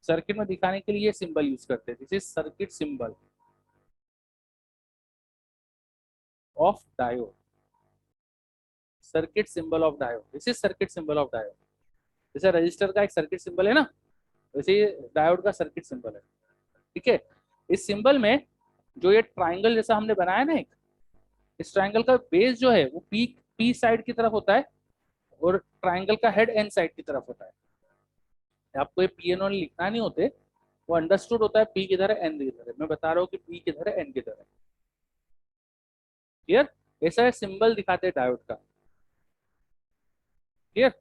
सर्किट में दिखाने के लिए ये सिंबल यूज करते हैं। This is circuit symbol of diode. Circuit symbol of diode, this is circuit symbol of diode. जैसे रजिस्टर का एक सर्किट सिंबल है ना, वैसे ये डायोड का सर्किट सिंबल है। ठीक है, इस सिंबल में जो ये ट्राइंगल जैसा हमने बनाया ना एक, इस ट्राइंगल का बेस जो है वो पी पी साइड की तरफ होता है और ट्राइंगल का हेड एन साइड की तरफ होता है। आपको ये पी एन ओन लिखना नहीं होते, वो अंडरस्टूड होता है पी किधर है एन किधर है। मैं बता रहा हूँ कि पी किधर है एन किधर है। क्लियर? ऐसा सिंबल दिखाते हैं डायोड का। क्लियर?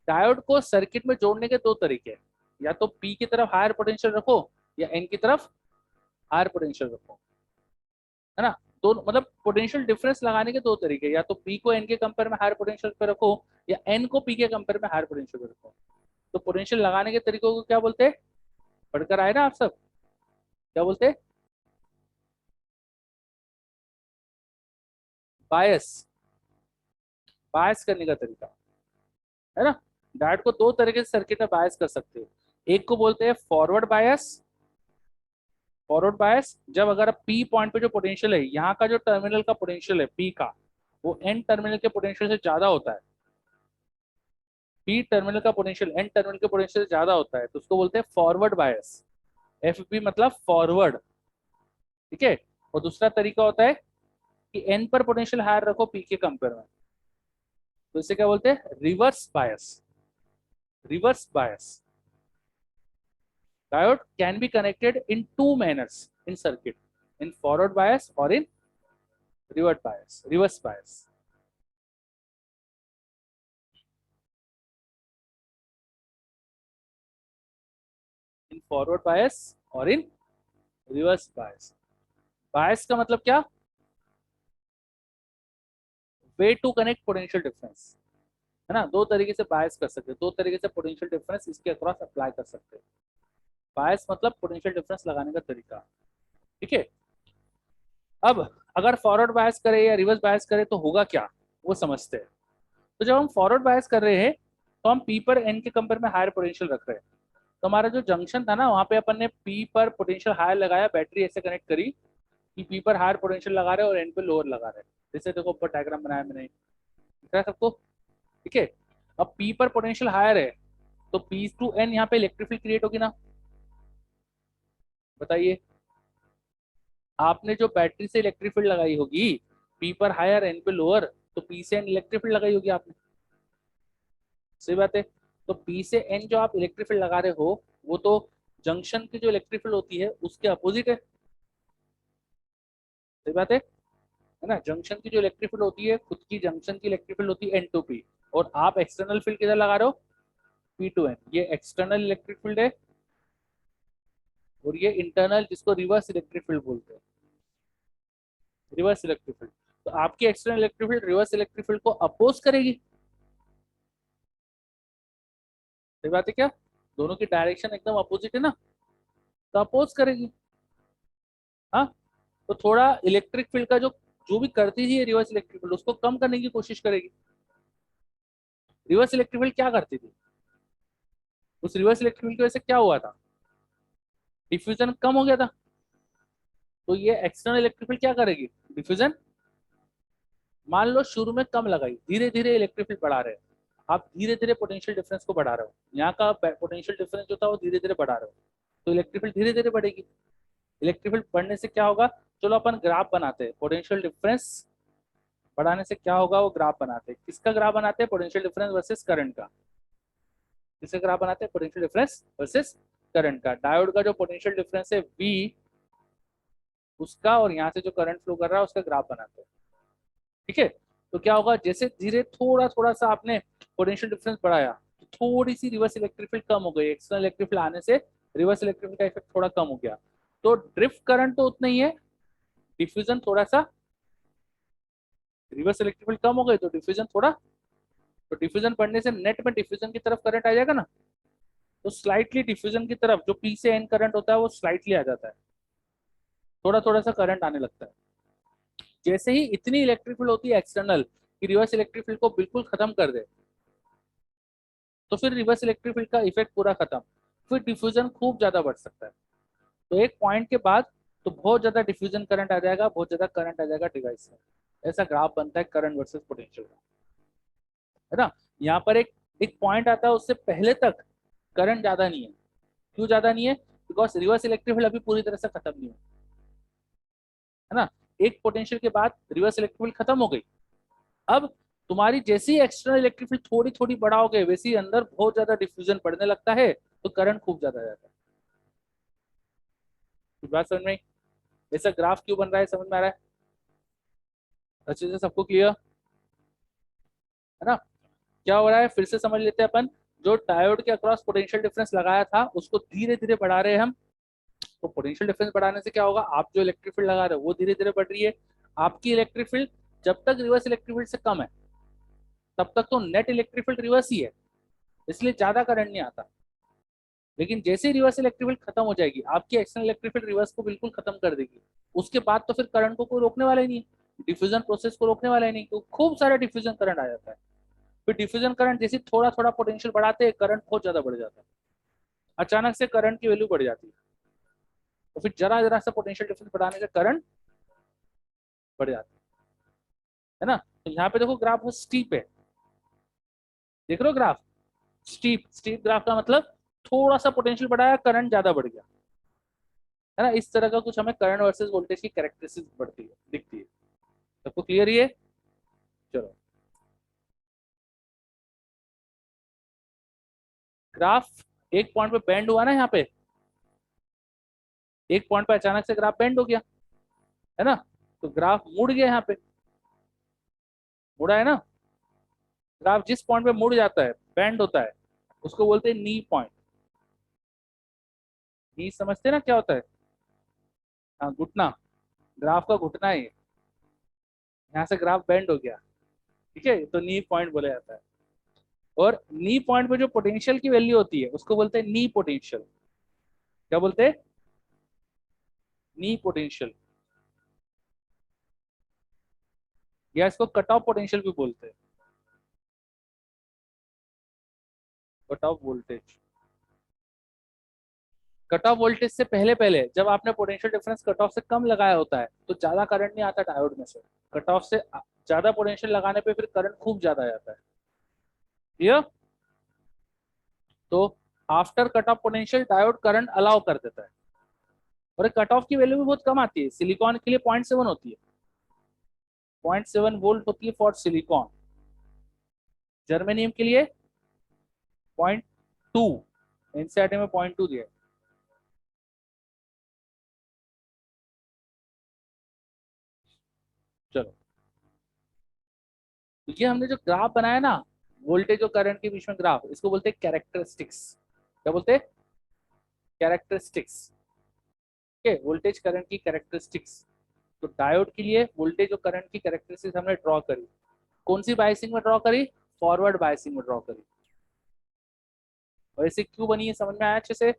डायोड को सर्किट में जोड़ने के दो तरीके हैं, या तो पी की तरफ हायर पोटेंशियल रखो या एन की तरफ हायर पोटेंशियल रखो, है ना। दोनों मतलब पोटेंशियल डिफरेंस लगाने के दो तरीके, या तो पी को एन के कंपेयर में हायर पोटेंशियल पे रखो या एन को पी के कंपेयर में हायर पोटेंशियल पे रखो। तो पोटेंशियल लगाने के तरीकों को क्या बोलते हैं? पढ़कर आए ना आप सब? क्या बोलते हैं? बायस। बायस करने का तरीका, है ना। डायोड को दो तरीके से सर्किट में बायस कर सकते हो। एक को बोलते हैं फॉरवर्ड बायस। फॉरवर्ड बायस जब अगर पी पॉइंट पे जो पोटेंशियल है, यहाँ का जो टर्मिनल का पोटेंशियल है पी का, वो एन टर्मिनल के पोटेंशियल से ज्यादा होता है। पी टर्मिनल का पोटेंशियल एन टर्मिनल के पोटेंशियल से ज्यादा होता है तो उसको बोलते हैं फॉरवर्ड बायस। एफ बी मतलब फॉरवर्ड, ठीक है। और दूसरा तरीका होता है कि एन पर पोटेंशियल हायर रखो पी के कंपेयर में, तो इसे क्या बोलते हैं, reverse bias. Reverse bias diode can be connected in two manners in circuit, in forward bias और in reverse bias, reverse bias. In forward bias और इन रिवर्स बायस। बायस का मतलब क्या, way to connect potential difference, है ना। दो तरीके से बायस कर सकते हैं, दो तरीके से पोटेंशियल डिफरेंस इसके अक्रॉस अप्लाई कर सकते हैं। बायस मतलब पोटेंशियल डिफरेंस लगाने का तरीका, ठीक है। अब अगर फॉरवर्ड बायस करे या रिवर्स बायस करे तो होगा क्या, वो समझते हैं। तो जब हम फॉरवर्ड बायस कर रहे हैं तो हम पी पर एन के कंपेयर में हायर पोटेंशियल रख रहे हैं। तो हमारा जो जंक्शन था ना, वहां पे अपन ने पी पर पोटेंशियल हायर लगाया, बैटरी ऐसे कनेक्ट करी कि पी पर हायर पोटेंशियल लगा रहे हैं और एन पे लोअर लगा रहे हैं। जैसे देखो ऊपर डायग्राम बनाया मैंने, दिख रहा है सबको, ठीक है। अब पी पर पोटेंशियल हायर है तो पी टू एन यहाँ पे इलेक्ट्रिक फील्ड क्रिएट होगी ना, बताइए। आपने जो बैटरी से इलेक्ट्रिक फील्ड लगाई होगी पी पर हायर एन पे लोअर, तो पी से एन इलेक्ट्रिक फील्ड लगाई होगी आपने, सही बात है। तो पी से एन जो आप इलेक्ट्रिक फील्ड लगा रहे हो वो तो जंक्शन की जो इलेक्ट्रिक फील्ड होती है उसके अपोजिट है, सही बात है ना। जंक्शन की जो इलेक्ट्रिक फील्ड होती है, खुद की जंक्शन की इलेक्ट्रिक फील्ड होती है एन टू पी, और आप एक्सटर्नल फील्ड किधर लगा रहे हो, पी टू एन। ये एक्सटर्नल इलेक्ट्रिक फील्ड है और ये इंटरनल, जिसको रिवर्स इलेक्ट्रिक फील्ड बोलते हैं, रिवर्स इलेक्ट्रिक फील्ड। तो आपकी external electric field reverse electric field को अपोज करेगी, सही बात है क्या, दोनों की डायरेक्शन एकदम अपोजिट है ना, तो अपोज करेगी। हाँ, तो थोड़ा इलेक्ट्रिक फील्ड का जो जो भी करती थी रिवर्स इलेक्ट्रिक फील्ड, उसको कम करने की कोशिश करेगी। रिवर्स इलेक्ट्रिक फील्ड क्या करती थी, उस रिवर्स इलेक्ट्रिक फील्ड की वजह से क्या हुआ था, डिफ्यूजन कम हो गया था। तो ये एक्सटर्नल इलेक्ट्रिक फील्ड क्या करेगी, डिफ्यूजन, मान लो शुरू में कम लगाई, धीरे धीरे इलेक्ट्रिक फील्ड बढ़ा रहे हो, आप धीरे धीरे पोटेंशियल डिफरेंस को बढ़ा रहे हो, यहाँ का पोटेंशियल डिफरेंस जो था वो धीरे धीरे बढ़ा रहे हो, तो इलेक्ट्रिक फील्ड धीरे धीरे बढ़ेगी। इलेक्ट्रिक फील्ड बढ़ने से क्या होगा, चलो अपन ग्राफ बनाते हैं, पोटेंशियल डिफरेंस बढ़ाने से क्या होगा, वो ग्राफ बनाते हैं। किसका ग्राफ बनाते हैं, पोटेंशियल डिफरेंस वर्सेस करंट का। किसका ग्राफ बनाते हैं, पोटेंशियल डिफरेंस वर्सेस करंट का। डायोड का जो पोटेंशियल डिफरेंस है V, उसका और यहाँ से जो करंट फ्लो कर रहा है उसका ग्राफ बनाते हैं, ठीक है। तो क्या होगा, जैसे धीरे थोड़ा थोड़ा सा आपने पोटेंशियल डिफरेंस बढ़ाया तो थोड़ी सी रिवर्स इलेक्ट्रिक फील्ड कम हो गई, एक्सटर्नल इलेक्ट्रिक फील्ड आने से रिवर्स इलेक्ट्रिक फील्ड का इफेक्ट थोड़ा कम हो गया। तो ड्रिफ्ट करंट तो उतना ही है, डिफ्यूजन थोड़ा सा, रिवर्स इलेक्ट्रिक फील्ड कम हो गई तो डिफ्यूजन थोड़ा, तो डिफ्यूजन बढ़ने से नेट में डिफ्यूजन की तरफ करंट आ जाएगा ना, तो स्लाइटली डिफ्यूजन की तरफ जो पी से एन करंट होता है वो स्लाइटली आ जाता है, थोड़ा थोड़ा सा करंट आने लगता है। जैसे ही इतनी इलेक्ट्रिक फील्ड होती है एक्सटर्नल कि रिवर्स इलेक्ट्रिक फील्ड को बिल्कुल खत्म कर दे, तो फिर रिवर्स इलेक्ट्रिक फील्ड का इफेक्ट पूरा खत्म, फिर डिफ्यूजन खूब ज्यादा बढ़ सकता है। तो एक पॉइंट के बाद तो बहुत ज्यादा डिफ्यूजन करंट आ जाएगा, बहुत ज्यादा करंट आ जाएगा डिवाइस में। ऐसा ग्राफ बनता है करंट वर्सेस पोटेंशियल का, है ना। यहाँ पर एक एक पॉइंट आता है, उससे पहले तक करंट ज्यादा नहीं है। क्यों ज्यादा नहीं है, बिकॉज रिवर्स इलेक्ट्रिक फील्ड अभी पूरी तरह से खत्म नहीं हुआ, है ना। एक पोटेंशियल के बाद रिवर्स इलेक्ट्रिक फील्ड खत्म हो गई। अब तुम्हारी जैसी एक्सटर्नल इलेक्ट्रिक फील्ड थोड़ी थोड़ी बढ़ाओगे वैसे ही अंदर बहुत ज्यादा डिफ्यूजन बढ़ने लगता है, तो करंट खूब ज्यादा आ जाता है। बात समझ में आई? ऐसा ग्राफ क्यों बन रहा है, समझ में आ रहा है अच्छे से सबको, क्लियर है ना। क्या हो रहा है, फिर से समझ लेते हैं अपन। जो डायोड के अक्रॉस पोटेंशियल डिफरेंस लगाया था उसको धीरे धीरे बढ़ा रहे हैं हम, तो पोटेंशियल डिफरेंस बढ़ाने से क्या होगा, आप जो इलेक्ट्रिक फील्ड लगा रहे हो वो धीरे धीरे बढ़ रही है। आपकी इलेक्ट्रिक फील्ड जब तक रिवर्स इलेक्ट्रिक फील्ड से कम है तब तक तो नेट इलेक्ट्रिक फील्ड रिवर्स ही है, इसलिए ज्यादा करंट नहीं आता। लेकिन जैसे ही रिवर्स इलेक्ट्रिक फील्ड खत्म हो जाएगी, आपकी एक्सटर्नल इलेक्ट्रिक फील्ड रिवर्स को बिल्कुल खत्म कर देगी, उसके बाद तो फिर करंट को कोई रोकने वाला ही नहीं है, डिफ्यूजन प्रोसेस को रोकने वाला ही नहीं, क्योंकि खूब सारा डिफ्यूजन करंट आ जाता है। फिर डिफ्यूजन करंट जैसे थोड़ा थोड़ा पोटेंशियल बढ़ाते हैं, करंट बहुत ज्यादा बढ़ जाता है, अचानक से करंट की वैल्यू बढ़ जाती है। तो फिर जरा जरा सा पोटेंशियल डिफरेंस बढ़ाने से करंट बढ़ जाता है ना। तो यहाँ पे देखो ग्राफ बहुत स्टीप है, देख रहे हो ग्राफ, स्टीप। स्टीप ग्राफ का मतलब थोड़ा सा पोटेंशियल बढ़ाया करंट ज्यादा बढ़ गया, है ना। इस तरह का कुछ हमें करंट वर्सेस वोल्टेज की कैरेक्टरिस्टिक्स बढ़ती है, दिखती है। सबको क्लियर ये? चलो, ग्राफ एक पॉइंट पे बेंड हुआ ना, यहाँ पे एक पॉइंट पे अचानक से ग्राफ बेंड हो गया, है ना। तो ग्राफ मुड़ गया, यहाँ पे मुड़ा है ना। ग्राफ जिस पॉइंट पे मुड़ जाता है, बेंड होता है, उसको बोलते हैं नी पॉइंट। नी समझते हैं ना क्या होता है? हाँ, घुटना। ग्राफ का घुटना है ये। यहाँ से ग्राफ बेंड हो गया, ठीक है, तो नी पॉइंट बोला जाता है। और नी पॉइंट पे जो पोटेंशियल की वैल्यू होती है उसको बोलते हैं नी पोटेंशियल। क्या बोलते हैं? नी पोटेंशियल, या इसको कट ऑफ पोटेंशियल भी बोलते हैं, cut off voltage. Cut off voltage से पहले पहले जब आपने पोटेंशियल डिफरेंस कट ऑफ से कम लगाया होता है तो ज्यादा करंट नहीं आता डायोड में से। कट ऑफ से ज्यादा पोटेंशियल लगाने पे फिर करंट खूब ज्यादा आता है, क्लियर? तो after cut off potential diode current allow कर देता है। और कट ऑफ की वैल्यू भी बहुत कम आती है। सिलिकॉन के लिए 0.7 होती है, 0.7 वोल्ट होती है फॉर सिलिकॉन। जर्मेनियम के लिए 0.2, एनसीईआरटी में 0.2 दिया है। चलो, तो ये हमने जो ग्राफ बनाया ना, वोल्टेज और करंट के बीच में ग्राफ, इसको बोलते हैं कैरेक्टरिस्टिक्स। क्या बोलते हैं? कैरेक्टरिस्टिक्स। ओके, वोल्टेज करंट की कैरेक्टरिस्टिक्स। तो डायोड के लिए वोल्टेज और करंट की कैरेक्टरिस्टिक्स हमने ड्रॉ करी। कौन सी बायसिंग में ड्रॉ करी? फॉरवर्ड बायसिंग में ड्रॉ करी। और ऐसे क्यों बनी है, समझ में आया अच्छे से?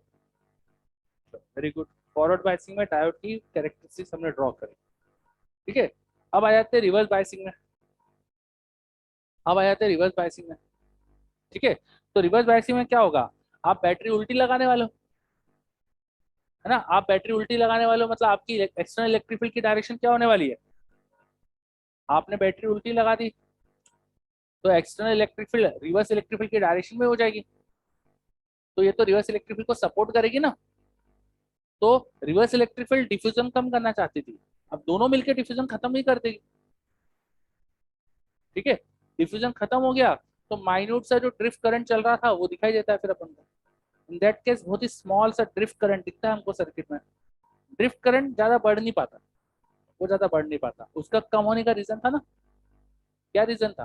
Very good. फॉरवर्ड बायसिंग में डायोड की कैरेक्टरिस्टिक्स हमने ड्रॉ करी, ठीक है। अब आ जाते हैं रिवर्स बायसिंग में। अब आ जाते हैं रिवर्स बायसिंग में, ठीक है। तो रिवर्स बायसिंग में क्या होगा? आप बैटरी उल्टी लगाने वाले हो, है ना। आप बैटरी उल्टी लगाने वाले हो मतलब आपकी एक्सटर्नल इलेक्ट्रिक फील्ड की डायरेक्शन क्या होने वाली है? आपने बैटरी उल्टी लगा दी तो external electric field reverse electric field की डायरेक्शन में हो जाएगी। तो ये तो रिवर्स इलेक्ट्रिक फील्ड को सपोर्ट करेगी ना। तो रिवर्स इलेक्ट्रिक फील्ड डिफ्यूजन कम करना चाहती थी, अब दोनों मिलकर डिफ्यूजन खत्म नहीं कर देगी, ठीक है। डिफ्यूजन खत्म हो गया तो माइन्यूट सा जो ड्रिफ्ट करंट चल रहा था वो दिखाई देता है फिर अपन को। इन दैट केस बहुत ही स्मॉल सा ड्रिफ्ट करंट दिखता है हमको सर्किट में। ड्रिफ्ट करंट ज्यादा बढ़ नहीं पाता, वो ज्यादा बढ़ नहीं पाता। उसका कम होने का रीजन था ना, क्या रीजन था?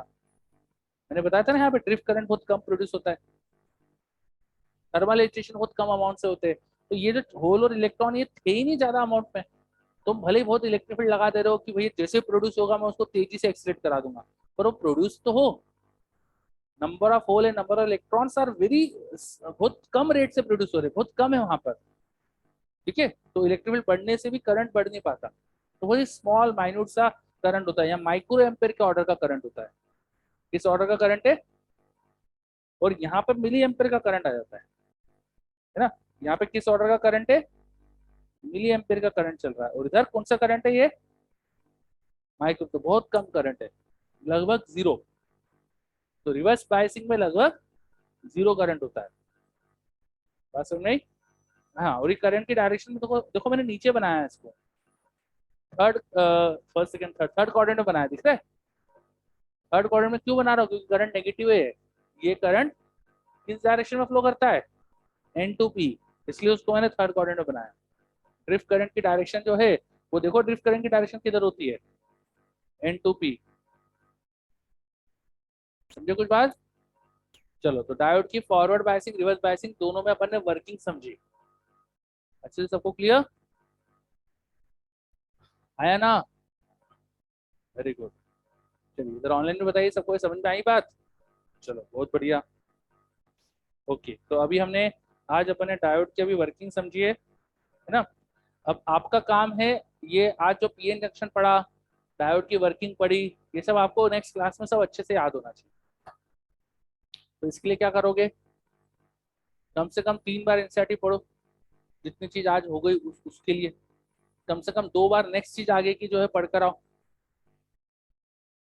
मैंने बताया था ना, यहाँ पे ड्रिफ्ट करंट बहुत कम प्रोड्यूस होता है, थर्मल एक्साइटेशन बहुत कम अमाउंट से होते हैं। तो ये जो होल और इलेक्ट्रॉन ये थे ही नहीं ज्यादा अमाउंट में। तुम भले ही बहुत इलेक्ट्रिक फील्ड लगा दे रहे हो कि भैया जैसे प्रोड्यूस होगा मैं उसको तेजी से एक्सलेट करा दूंगा, पर वो प्रोड्यूस तो हो। Number of hole and number of electrons are very, बहुत कम रेट से प्रोड्यूस हो रहे, बहुत कम है वहां पर, ठीक है। तो इलेक्ट्रिक फील्ड बढ़ने से भी करंट बढ़ नहीं पाता। तो वही स्मॉल माइन्यूट सा करंट होता है, या माइक्रो एम्पेयर के ऑर्डर का करंट होता है। किस ऑर्डर का करंट है? और यहाँ पर मिली एम्पेयर का करंट आ जाता है ना। यहाँ पे किस ऑर्डर का करंट है? मिली एम्पेयर का करंट चल रहा है। और इधर कौन सा करंट है? ये माइक्रो, तो बहुत कम करंट है, लगभग जीरो। तो रिवर्स बायसिंग में लगभग जीरो करंट होता है। बात समझ में आई? हाँ, और ये करंट की डायरेक्शन में देखो, देखो मैंने नीचे बनाया है इसको, third, first second third, third quadrant में बनाया, दिख रहा है? थर्ड क्वाड्रेंट में क्यों बना रहा हूँ? क्योंकि करंट नेगेटिव है। ये करंट किस डायरेक्शन में फ्लो करता है? N2P, इसलिए उसको मैंने थर्ड क्वाड्रेंट में बनाया। ड्रिफ्ट करंट की डायरेक्शन जो है वो देखो, ड्रिफ्ट करंट की डायरेक्शन किधर होती है? N2P। समझे कुछ बात? चलो, तो डायोड की फॉरवर्ड बायसिंग रिवर्स बायसिंग दोनों में अपन ने वर्किंग समझी, अच्छे से सबको क्लियर आया ना? Very good. चलिए इधर ऑनलाइन में बताइए, सबको समझ में आई बात? चलो बहुत बढ़िया। ओके, तो अभी हमने आज अपने डायोड की अभी वर्किंग समझी है ना। अब आपका काम है, ये आज जो पीएन जंक्शन पढ़ा, डायोड की वर्किंग पढ़ी, ये सब आपको नेक्स्ट क्लास में सब अच्छे से याद होना चाहिए। तो इसके लिए क्या करोगे? कम से कम 3 बार एनसीईआरटी पढ़ो, जितनी चीज आज हो गई उसके लिए। कम से कम 2 बार नेक्स्ट चीज आगे की जो है पढ़कर आओ,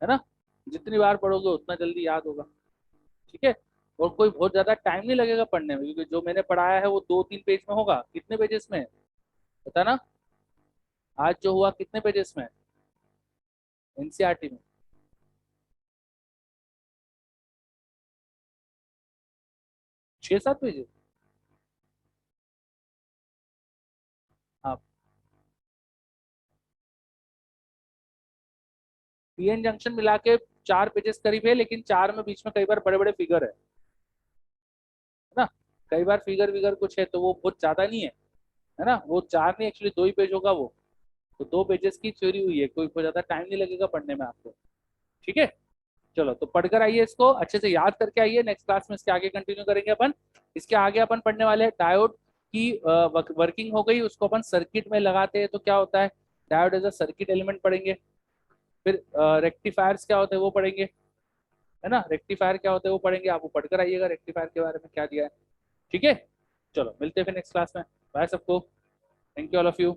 है ना। जितनी बार पढ़ोगे उतना जल्दी याद होगा, ठीक है। और कोई बहुत ज्यादा टाइम नहीं लगेगा पढ़ने में, क्योंकि जो मैंने पढ़ाया है वो 2-3 पेज में होगा। कितने पेजेस में? पता ना आज जो हुआ कितने पेजेस में एनसीईआरटी में? 6-7 पेजेस। हाँ, पीएन जंक्शन मिला के 4 पेजेस करीब है, लेकिन 4 में बीच में कई बार बड़े बड़े फिगर है ना, कई बार फिगर विगर कुछ है, तो वो बहुत ज्यादा नहीं है ना, वो 4 नहीं, एक्चुअली 2 ही पेज होगा वो। तो 2 पेजेस की थ्योरी हुई है, कोई ज्यादा टाइम नहीं लगेगा पढ़ने में आपको। ठीक है, चलो तो पढ़कर आइए, इसको अच्छे से याद करके आइए, नेक्स्ट क्लास में इसके आगे कंटिन्यू करेंगे अपन। इसके आगे अपन पढ़ने वाले हैं डायोड की वर्किंग हो गई, उसको अपन सर्किट में लगाते हैं तो क्या होता है, diode as a circuit element पढ़ेंगे। फिर रेक्टिफायर्स क्या होते हैं वो पढ़ेंगे, है ना, रेक्टिफायर क्या होते हैं वो पढ़ेंगे, आप वो पढ़कर आइएगा रेक्टिफायर के बारे में क्या दिया है। ठीक है, चलो मिलते हैं फिर नेक्स्ट क्लास में। बाय सबको, thank you all of you.